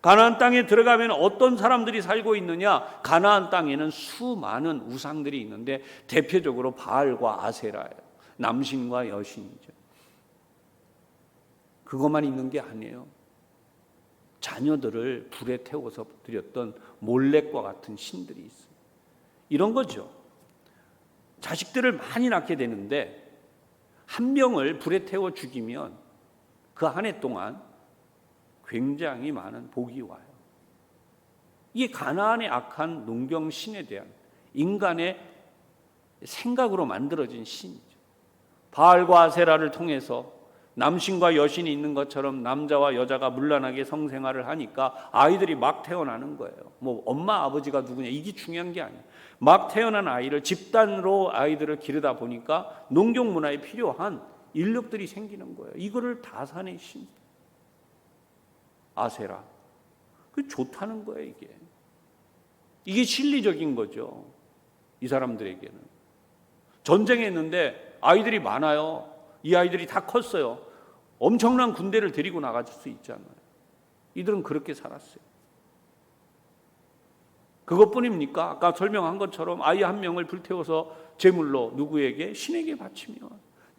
가나안 땅에 들어가면 어떤 사람들이 살고 있느냐? 가나안 땅에는 수많은 우상들이 있는데 대표적으로 바알과 아세라예요. 남신과 여신이죠. 그것만 있는 게 아니에요. 자녀들을 불에 태워서 드렸던 몰렉과 같은 신들이 있어요. 이런 거죠. 자식들을 많이 낳게 되는데 한 명을 불에 태워 죽이면 그 한 해 동안 굉장히 많은 복이 와요. 이게 가나안의 악한 농경신에 대한 인간의 생각으로 만들어진 신이죠. 바알과 아세라를 통해서 남신과 여신이 있는 것처럼 남자와 여자가 문란하게 성생활을 하니까 아이들이 막 태어나는 거예요. 엄마 아버지가 누구냐 이게 중요한 게 아니에요. 막 태어난 아이를 집단으로 아이들을 기르다 보니까 농경 문화에 필요한 인력들이 생기는 거예요. 이거를 다 사내신 아세라. 그 좋다는 거예요. 이게 실리적인 거죠. 이 사람들에게는. 전쟁했는데 아이들이 많아요. 이 아이들이 다 컸어요. 엄청난 군대를 데리고 나갈 수 있잖아요. 이들은 그렇게 살았어요. 그것뿐입니까? 아까 설명한 것처럼 아이 한 명을 불태워서 제물로 누구에게? 신에게 바치면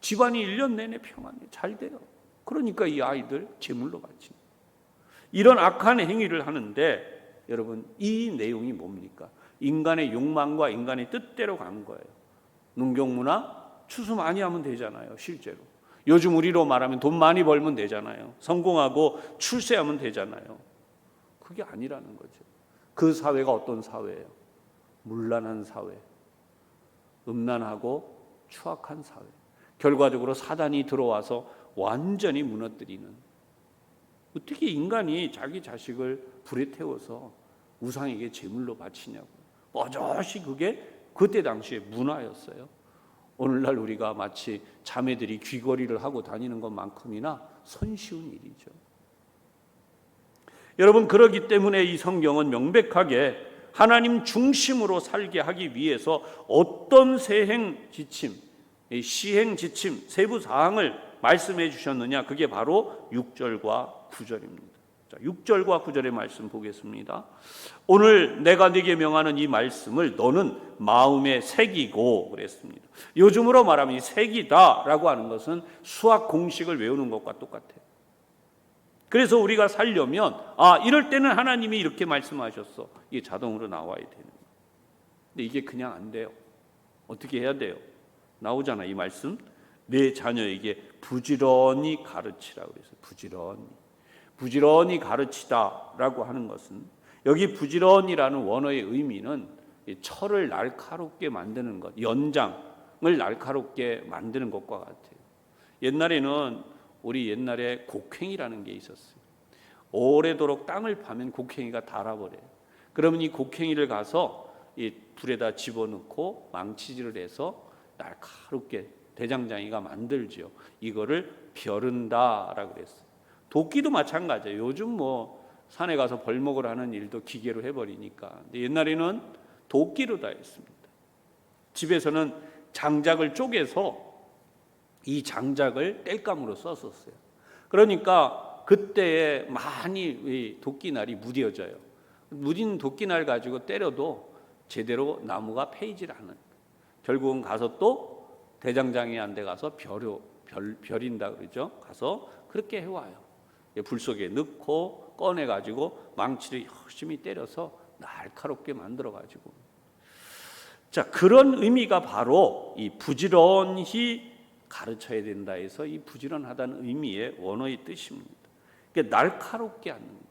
집안이 1년 내내 평안해 잘 돼요. 그러니까 이 아이들 제물로 바치는 이런 악한 행위를 하는데, 여러분 이 내용이 뭡니까? 인간의 욕망과 인간의 뜻대로 가는 거예요. 농경문화 추수 많이 하면 되잖아요. 실제로 요즘 우리로 말하면 돈 많이 벌면 되잖아요. 성공하고 출세하면 되잖아요. 그게 아니라는 거죠. 그 사회가 어떤 사회예요? 문란한 사회, 음란하고 추악한 사회. 결과적으로 사단이 들어와서 완전히 무너뜨리는. 어떻게 인간이 자기 자식을 불에 태워서 우상에게 제물로 바치냐고. 어저씨 그게 그때 당시에 문화였어요. 오늘날 우리가 마치 자매들이 귀걸이를 하고 다니는 것만큼이나 손쉬운 일이죠. 여러분, 그렇기 때문에 이 성경은 명백하게 하나님 중심으로 살게 하기 위해서 어떤 시행 지침, 세부 사항을 말씀해 주셨느냐? 그게 바로 6절과 9절입니다. 자, 6절과 9절의 말씀 보겠습니다. 오늘 내가 네게 명하는 이 말씀을 너는 마음에 새기고 그랬습니다. 요즘으로 말하면 이 새기다라고 하는 것은 수학 공식을 외우는 것과 똑같아요. 그래서 우리가 살려면 이럴 때는 하나님이 이렇게 말씀하셨어. 이게 자동으로 나와야 되는 거예요. 근데 이게 그냥 안 돼요. 어떻게 해야 돼요? 나오잖아, 이 말씀. 내 자녀에게 부지런히 가르치라고 그래서 부지런히 가르치다라고 하는 것은, 여기 부지런이라는 원어의 의미는 철을 날카롭게 만드는 것, 연장을 날카롭게 만드는 것과 같아요. 우리 옛날에 곡괭이라는 게 있었어요. 오래도록 땅을 파면 곡괭이가 닳아버려요. 그러면 이 곡괭이를 가서 이 불에다 집어넣고 망치질을 해서 날카롭게 대장장이가 만들죠. 이거를 벼른다라고 그랬어요. 도끼도 마찬가지예요. 요즘 산에 가서 벌목을 하는 일도 기계로 해버리니까. 근데 옛날에는 도끼로 다 했습니다. 집에서는 장작을 쪼개서 이 장작을 땔감으로 썼었어요. 그러니까 그때에 많이 도끼날이 무뎌져요. 무딘 도끼날 가지고 때려도 제대로 나무가 패이질 않아요. 결국은 가서 또 대장장이한테 가서 벼린다 그러죠. 가서 그렇게 해와요. 불 속에 넣고 꺼내 가지고 망치를 열심히 때려서 날카롭게 만들어 가지고. 자, 그런 의미가 바로 이 부지런히 가르쳐야 된다 해서 이 부지런하다는 의미의 원어의 뜻입니다. 그러니까 날카롭게 하는 거예요.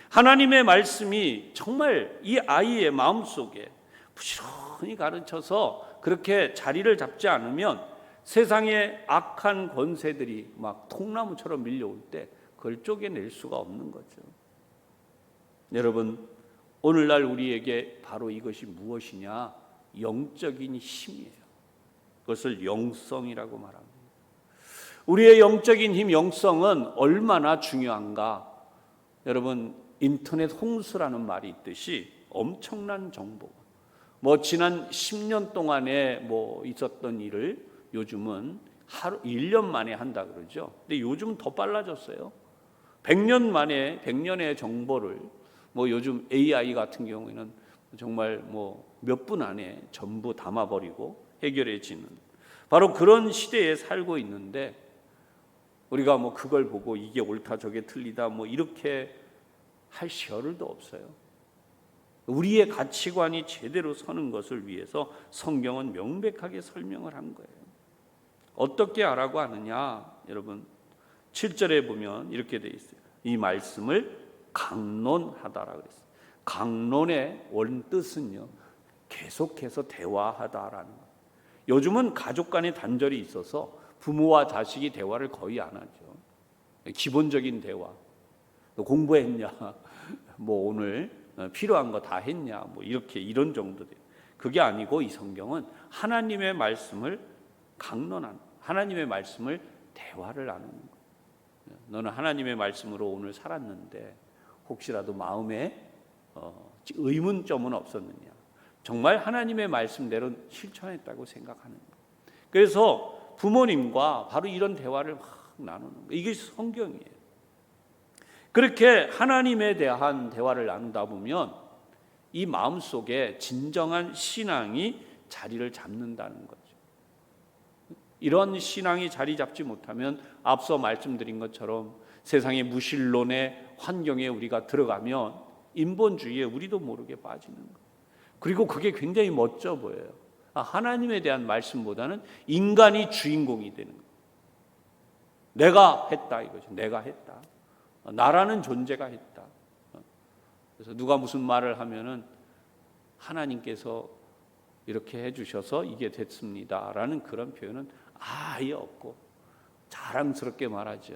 하나님의 말씀이 정말 이 아이의 마음속에 부지런히 가르쳐서 그렇게 자리를 잡지 않으면 세상의 악한 권세들이 막 통나무처럼 밀려올 때 그걸 쪼개낼 수가 없는 거죠. 여러분, 오늘날 우리에게 바로 이것이 무엇이냐? 영적인 힘이에요. 그것을 영성이라고 말합니다. 우리의 영적인 힘, 영성은 얼마나 중요한가? 여러분, 인터넷 홍수라는 말이 있듯이 엄청난 정보, 지난 10년 동안에 있었던 일을 요즘은 하루 1년 만에 한다 그러죠. 근데 요즘은 더 빨라졌어요. 100년의 정보를 요즘 AI 같은 경우에는 정말 몇 분 안에 전부 담아버리고 해결해지는 바로 그런 시대에 살고 있는데, 우리가 그걸 보고 이게 옳다 저게 틀리다 이렇게 할 겨를도 없어요. 우리의 가치관이 제대로 서는 것을 위해서 성경은 명백하게 설명을 한 거예요. 어떻게 하라고 하느냐? 여러분, 7절에 보면 이렇게 돼 있어요. 이 말씀을 강론하다라고 했어요. 강론의 원뜻은요, 계속해서 대화하다라는 거예요. 요즘은 가족 간의 단절이 있어서 부모와 자식이 대화를 거의 안 하죠. 기본적인 대화. 너 공부했냐? 오늘 필요한 거 다 했냐? 이런 정도 돼요. 그게 아니고 이 성경은 하나님의 말씀을 강론하는, 하나님의 말씀을 대화를 하는 거예요. 너는 하나님의 말씀으로 오늘 살았는데 혹시라도 마음에 의문점은 없었느냐? 정말 하나님의 말씀대로 실천했다고 생각하는 거예요. 그래서 부모님과 바로 이런 대화를 막 나누는 거예요. 이게 성경이에요. 그렇게 하나님에 대한 대화를 나누다 보면 이 마음속에 진정한 신앙이 자리를 잡는다는 거죠. 이런 신앙이 자리 잡지 못하면 앞서 말씀드린 것처럼 세상의 무신론의 환경에 우리가 들어가면 인본주의에 우리도 모르게 빠지는 거예요. 그리고 그게 굉장히 멋져 보여요. 하나님에 대한 말씀보다는 인간이 주인공이 되는 거예요. 내가 했다 이거죠. 내가 했다. 나라는 존재가 했다. 그래서 누가 무슨 말을 하면은 하나님께서 이렇게 해주셔서 이게 됐습니다라는 그런 표현은 아예 없고 자랑스럽게 말하죠.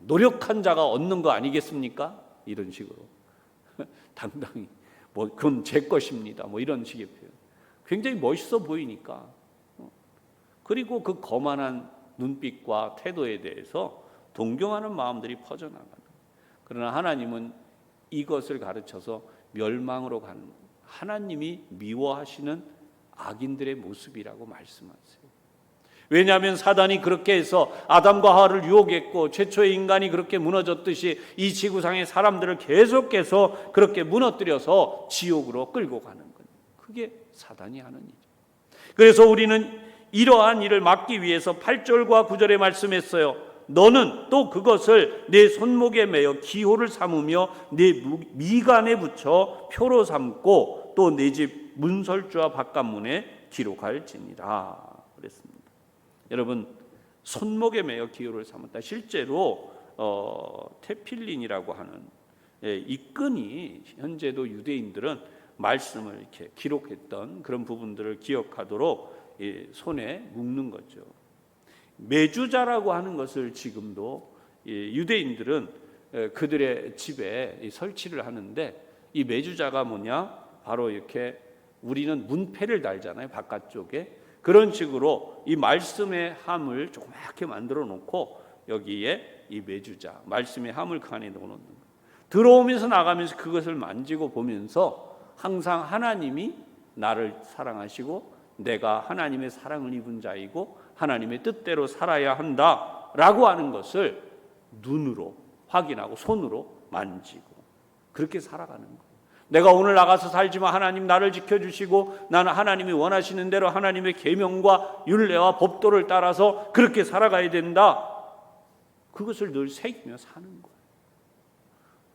노력한 자가 얻는 거 아니겠습니까? 이런 식으로 당당히 뭐 그건 제 것입니다. 뭐 이런 식의 표현. 굉장히 멋있어 보이니까. 그리고 그 거만한 눈빛과 태도에 대해서 동경하는 마음들이 퍼져나가는. 그러나 하나님은 이것을 가르쳐서 멸망으로 가는 하나님이 미워하시는 악인들의 모습이라고 말씀하세요. 왜냐하면 사단이 그렇게 해서 아담과 하와를 유혹했고 최초의 인간이 그렇게 무너졌듯이 이 지구상의 사람들을 계속해서 그렇게 무너뜨려서 지옥으로 끌고 가는 거예요. 그게 사단이 하는 일이죠. 그래서 우리는 이러한 일을 막기 위해서 8절과 9절에 말씀했어요. 너는 또 그것을 내 손목에 매어 기호를 삼으며 내 미간에 붙여 표로 삼고 또 내 집 문설주와 바깥문에 기록할지니라 그랬습니다. 여러분, 손목에 매어 기호를 삼았다. 실제로 테필린이라고 하는 이 끈이 현재도 유대인들은 말씀을 이렇게 기록했던 그런 부분들을 기억하도록 손에 묶는 거죠. 매주자라고 하는 것을 지금도 유대인들은 그들의 집에 설치를 하는데, 이 매주자가 뭐냐? 바로 이렇게 우리는 문패를 달잖아요, 바깥쪽에. 그런 식으로 이 말씀의 함을 조그맣게 만들어 놓고 여기에 이 매주자, 말씀의 함을 그 안에 넣어 놓는 거예요. 들어오면서 나가면서 그것을 만지고 보면서 항상 하나님이 나를 사랑하시고 내가 하나님의 사랑을 입은 자이고 하나님의 뜻대로 살아야 한다라고 하는 것을 눈으로 확인하고 손으로 만지고 그렇게 살아가는 거예요. 내가 오늘 나가서 살지만 하나님 나를 지켜주시고 나는 하나님이 원하시는 대로 하나님의 계명과 율례와 법도를 따라서 그렇게 살아가야 된다. 그것을 늘 새기며 사는 거예요.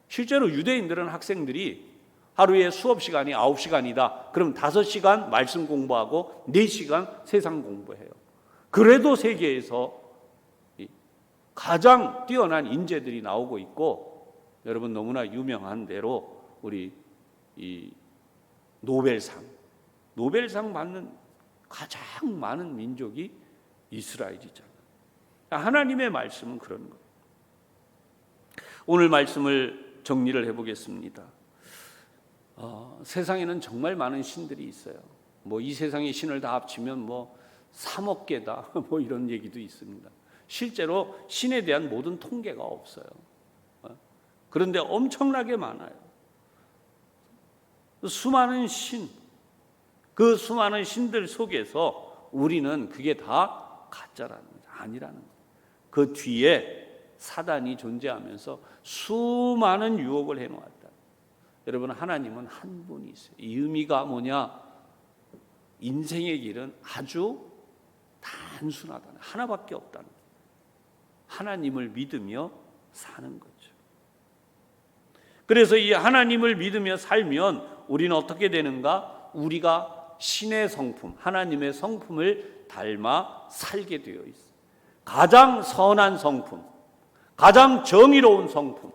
실제로 유대인들은 학생들이 하루에 수업 시간이 9시간이다. 그럼 5시간 말씀 공부하고 4시간 세상 공부해요. 그래도 세계에서 가장 뛰어난 인재들이 나오고 있고, 여러분 너무나 유명한 대로 우리 이 노벨상 받는 가장 많은 민족이 이스라엘이잖아요. 하나님의 말씀은 그런 거예요. 오늘 말씀을 정리를 해보겠습니다. 세상에는 정말 많은 신들이 있어요. 뭐 이 세상의 신을 다 합치면 뭐 3억 개다 뭐 이런 얘기도 있습니다. 실제로 신에 대한 모든 통계가 없어요. 그런데 엄청나게 많아요. 수많은 신, 그 수많은 신들 속에서 우리는 그게 다 가짜라는 거죠. 아니라는 거예요. 그 뒤에 사단이 존재하면서 수많은 유혹을 해놓았다. 여러분, 하나님은 한 분이 있어요. 이 의미가 뭐냐? 인생의 길은 아주 단순하다는, 하나밖에 없다는 거예요. 하나님을 믿으며 사는 거죠. 그래서 이 하나님을 믿으며 살면 우리는 어떻게 되는가? 우리가 신의 성품, 하나님의 성품을 닮아 살게 되어 있어요. 가장 선한 성품, 가장 정의로운 성품,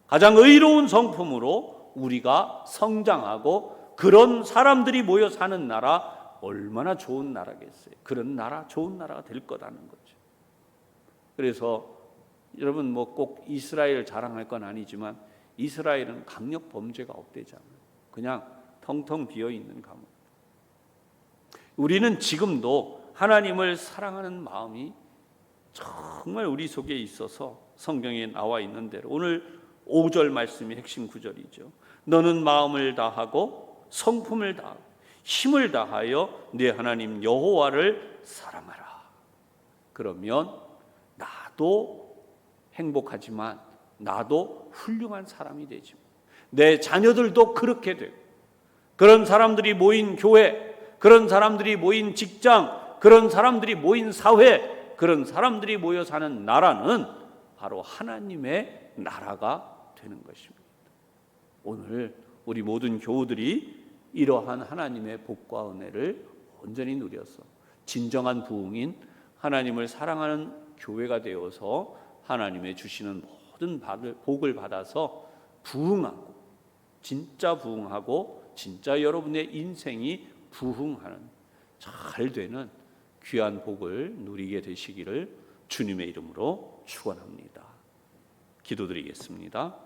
가장 의로운 성품으로 우리가 성장하고 그런 사람들이 모여 사는 나라, 얼마나 좋은 나라겠어요. 그런 나라, 좋은 나라가 될 거라는 거죠. 그래서 여러분 뭐 꼭 이스라엘 자랑할 건 아니지만 이스라엘은 강력 범죄가 없대잖아요. 그냥 텅텅 비어있는 감옥. 우리는 지금도 하나님을 사랑하는 마음이 정말 우리 속에 있어서 성경에 나와 있는 대로 오늘 5절 말씀이 핵심 구절이죠. 너는 마음을 다하고 성품을 다하고 힘을 다하여 내 하나님 여호와를 사랑하라. 그러면 나도 행복하지만 나도 훌륭한 사람이 되지. 내 자녀들도 그렇게 되고, 그런 사람들이 모인 교회, 그런 사람들이 모인 직장, 그런 사람들이 모인 사회, 그런 사람들이 모여 사는 나라는 바로 하나님의 나라가 되는 것입니다. 오늘 우리 모든 교우들이 이러한 하나님의 복과 은혜를 온전히 누려서 진정한 부흥인 하나님을 사랑하는 교회가 되어서 하나님의 주시는 모든 복을 받아서 부흥하고, 진짜 부흥하고 진짜 여러분의 인생이 부흥하는 잘 되는 귀한 복을 누리게 되시기를 주님의 이름으로 축원합니다. 기도드리겠습니다.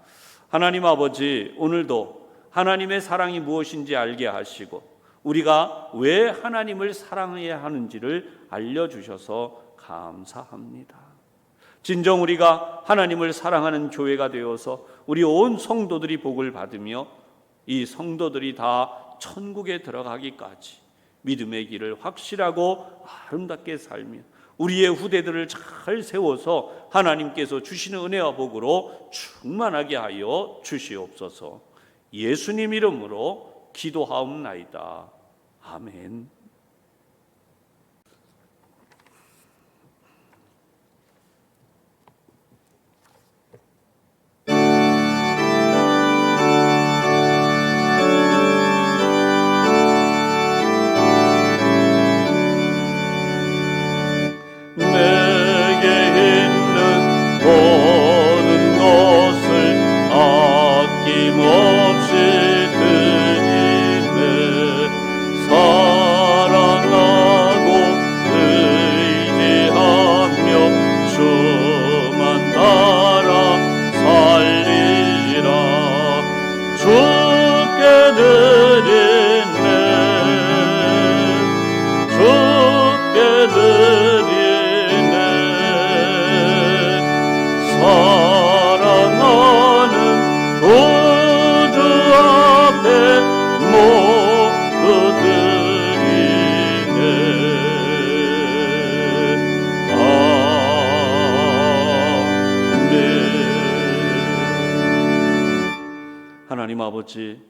하나님 아버지, 오늘도 하나님의 사랑이 무엇인지 알게 하시고 우리가 왜 하나님을 사랑해야 하는지를 알려주셔서 감사합니다. 진정 우리가 하나님을 사랑하는 교회가 되어서 우리 온 성도들이 복을 받으며 이 성도들이 다 천국에 들어가기까지 믿음의 길을 확실하고 아름답게 살며 우리의 후대들을 잘 세워서 하나님께서 주시는 은혜와 복으로 충만하게 하여 주시옵소서. 예수님 이름으로 기도하옵나이다. 아멘. 하나님 아버지,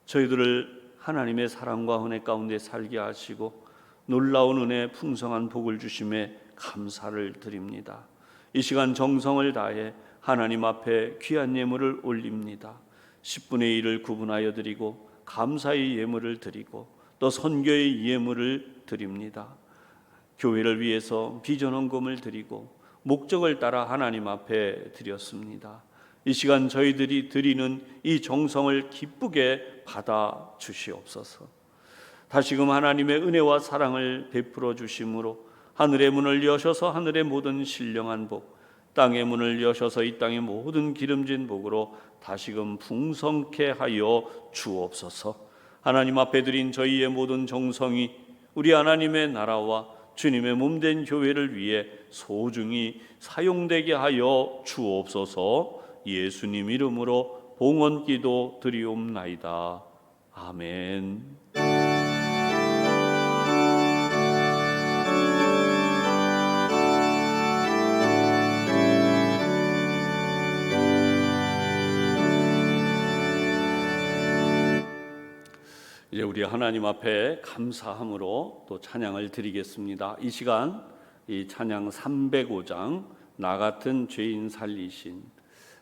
저희들을 하나님의 사랑과 은혜 가운데 살게 하시고 놀라운 은혜 풍성한 복을 주심에 감사를 드립니다. 이 시간 정성을 다해 하나님 앞에 귀한 예물을 올립니다. 10분의 1을 구분하여 드리고 감사의 예물을 드리고 또 선교의 예물을 드립니다. 교회를 위해서 비전헌금을 드리고 목적을 따라 하나님 앞에 드렸습니다. 이 시간 저희들이 드리는 이 정성을 기쁘게 받아 주시옵소서. 다시금 하나님의 은혜와 사랑을 베풀어 주심으로 하늘의 문을 여셔서 하늘의 모든 신령한 복, 땅의 문을 여셔서 이 땅의 모든 기름진 복으로 다시금 풍성케 하여 주옵소서. 하나님 앞에 드린 저희의 모든 정성이 우리 하나님의 나라와 주님의 몸된 교회를 위해 소중히 사용되게 하여 주옵소서. 예수님 이름으로 봉헌기도 드리옵나이다. 아멘. 이제 우리 하나님 앞에 감사함으로 또 찬양을 드리겠습니다. 이 시간 이 찬양 305장 나 같은 죄인 살리신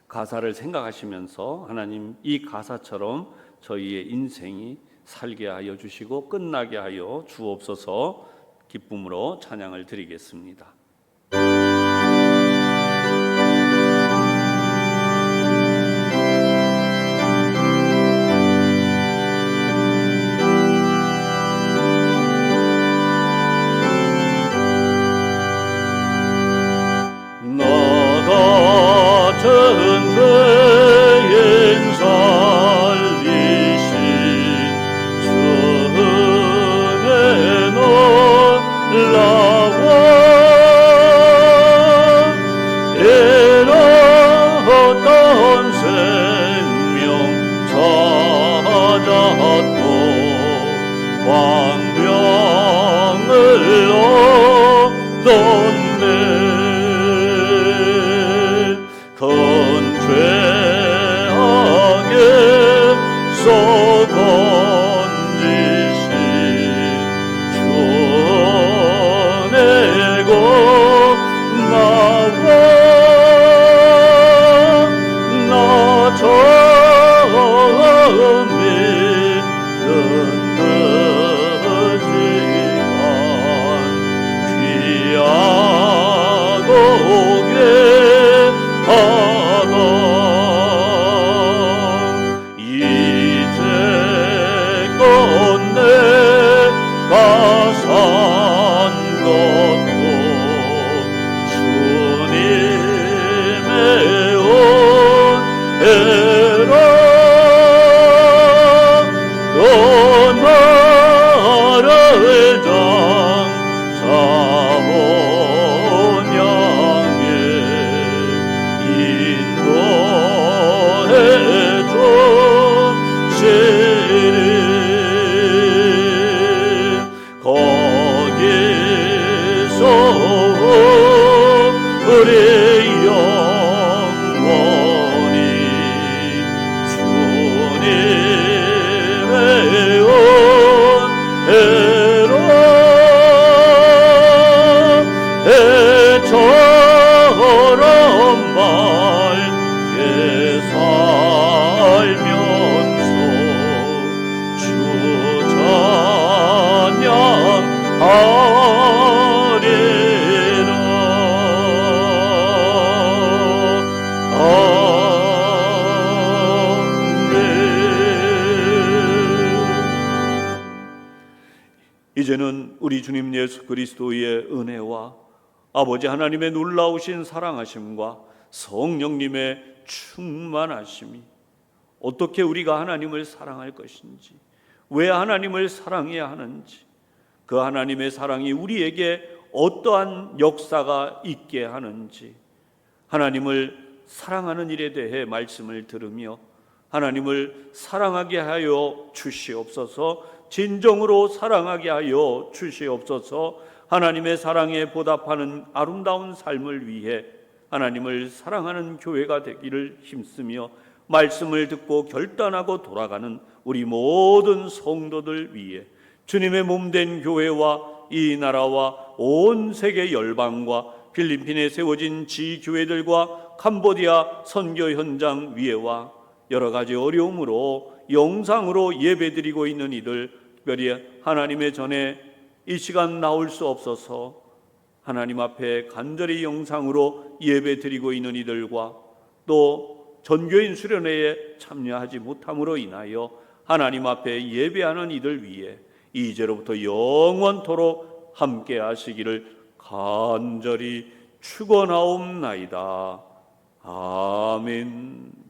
가사를 생각하시면서 하나님 이 가사처럼 저희의 인생이 살게 하여 주시고 끝나게 하여 주옵소서. 기쁨으로 찬양을 드리겠습니다. 놀라워 광명을 얻었네. 큰 죄악에 썩은지신 주내고 나와 나 처음 믿는 그 시간 귀하고 귀하다. 이제껏 내가 산 것도 주님의 은혜라. 또 나를 장사온 양에 인도해 주시리. 거기서 우리 영원히 주님의 은혜로 해처럼 맑게 살면서 주 찬양하리라. 이제는 우리 주님 예수 그리스도의 은혜와 아버지 하나님의 놀라우신 사랑하심과 성령님의 충만하심이, 어떻게 우리가 하나님을 사랑할 것인지, 왜 하나님을 사랑해야 하는지, 그 하나님의 사랑이 우리에게 어떠한 역사가 있게 하는지, 하나님을 사랑하는 일에 대해 말씀을 들으며 하나님을 사랑하게 하여 주시옵소서. 진정으로 사랑하게 하여 주시옵소서. 하나님의 사랑에 보답하는 아름다운 삶을 위해 하나님을 사랑하는 교회가 되기를 힘쓰며 말씀을 듣고 결단하고 돌아가는 우리 모든 성도들 위해 주님의 몸된 교회와 이 나라와 온 세계 열방과 필리핀에 세워진 지교회들과 캄보디아 선교 현장 위에와 여러 가지 어려움으로 영상으로 예배드리고 있는 이들, 특별히 하나님의 전에 이 시간 나올 수 없어서 하나님 앞에 간절히 영상으로 예배드리고 있는 이들과 또 전교인 수련회에 참여하지 못함으로 인하여 하나님 앞에 예배하는 이들 위해 이제로부터 영원토록 함께 하시기를 간절히 축원하옵나이다. 아멘.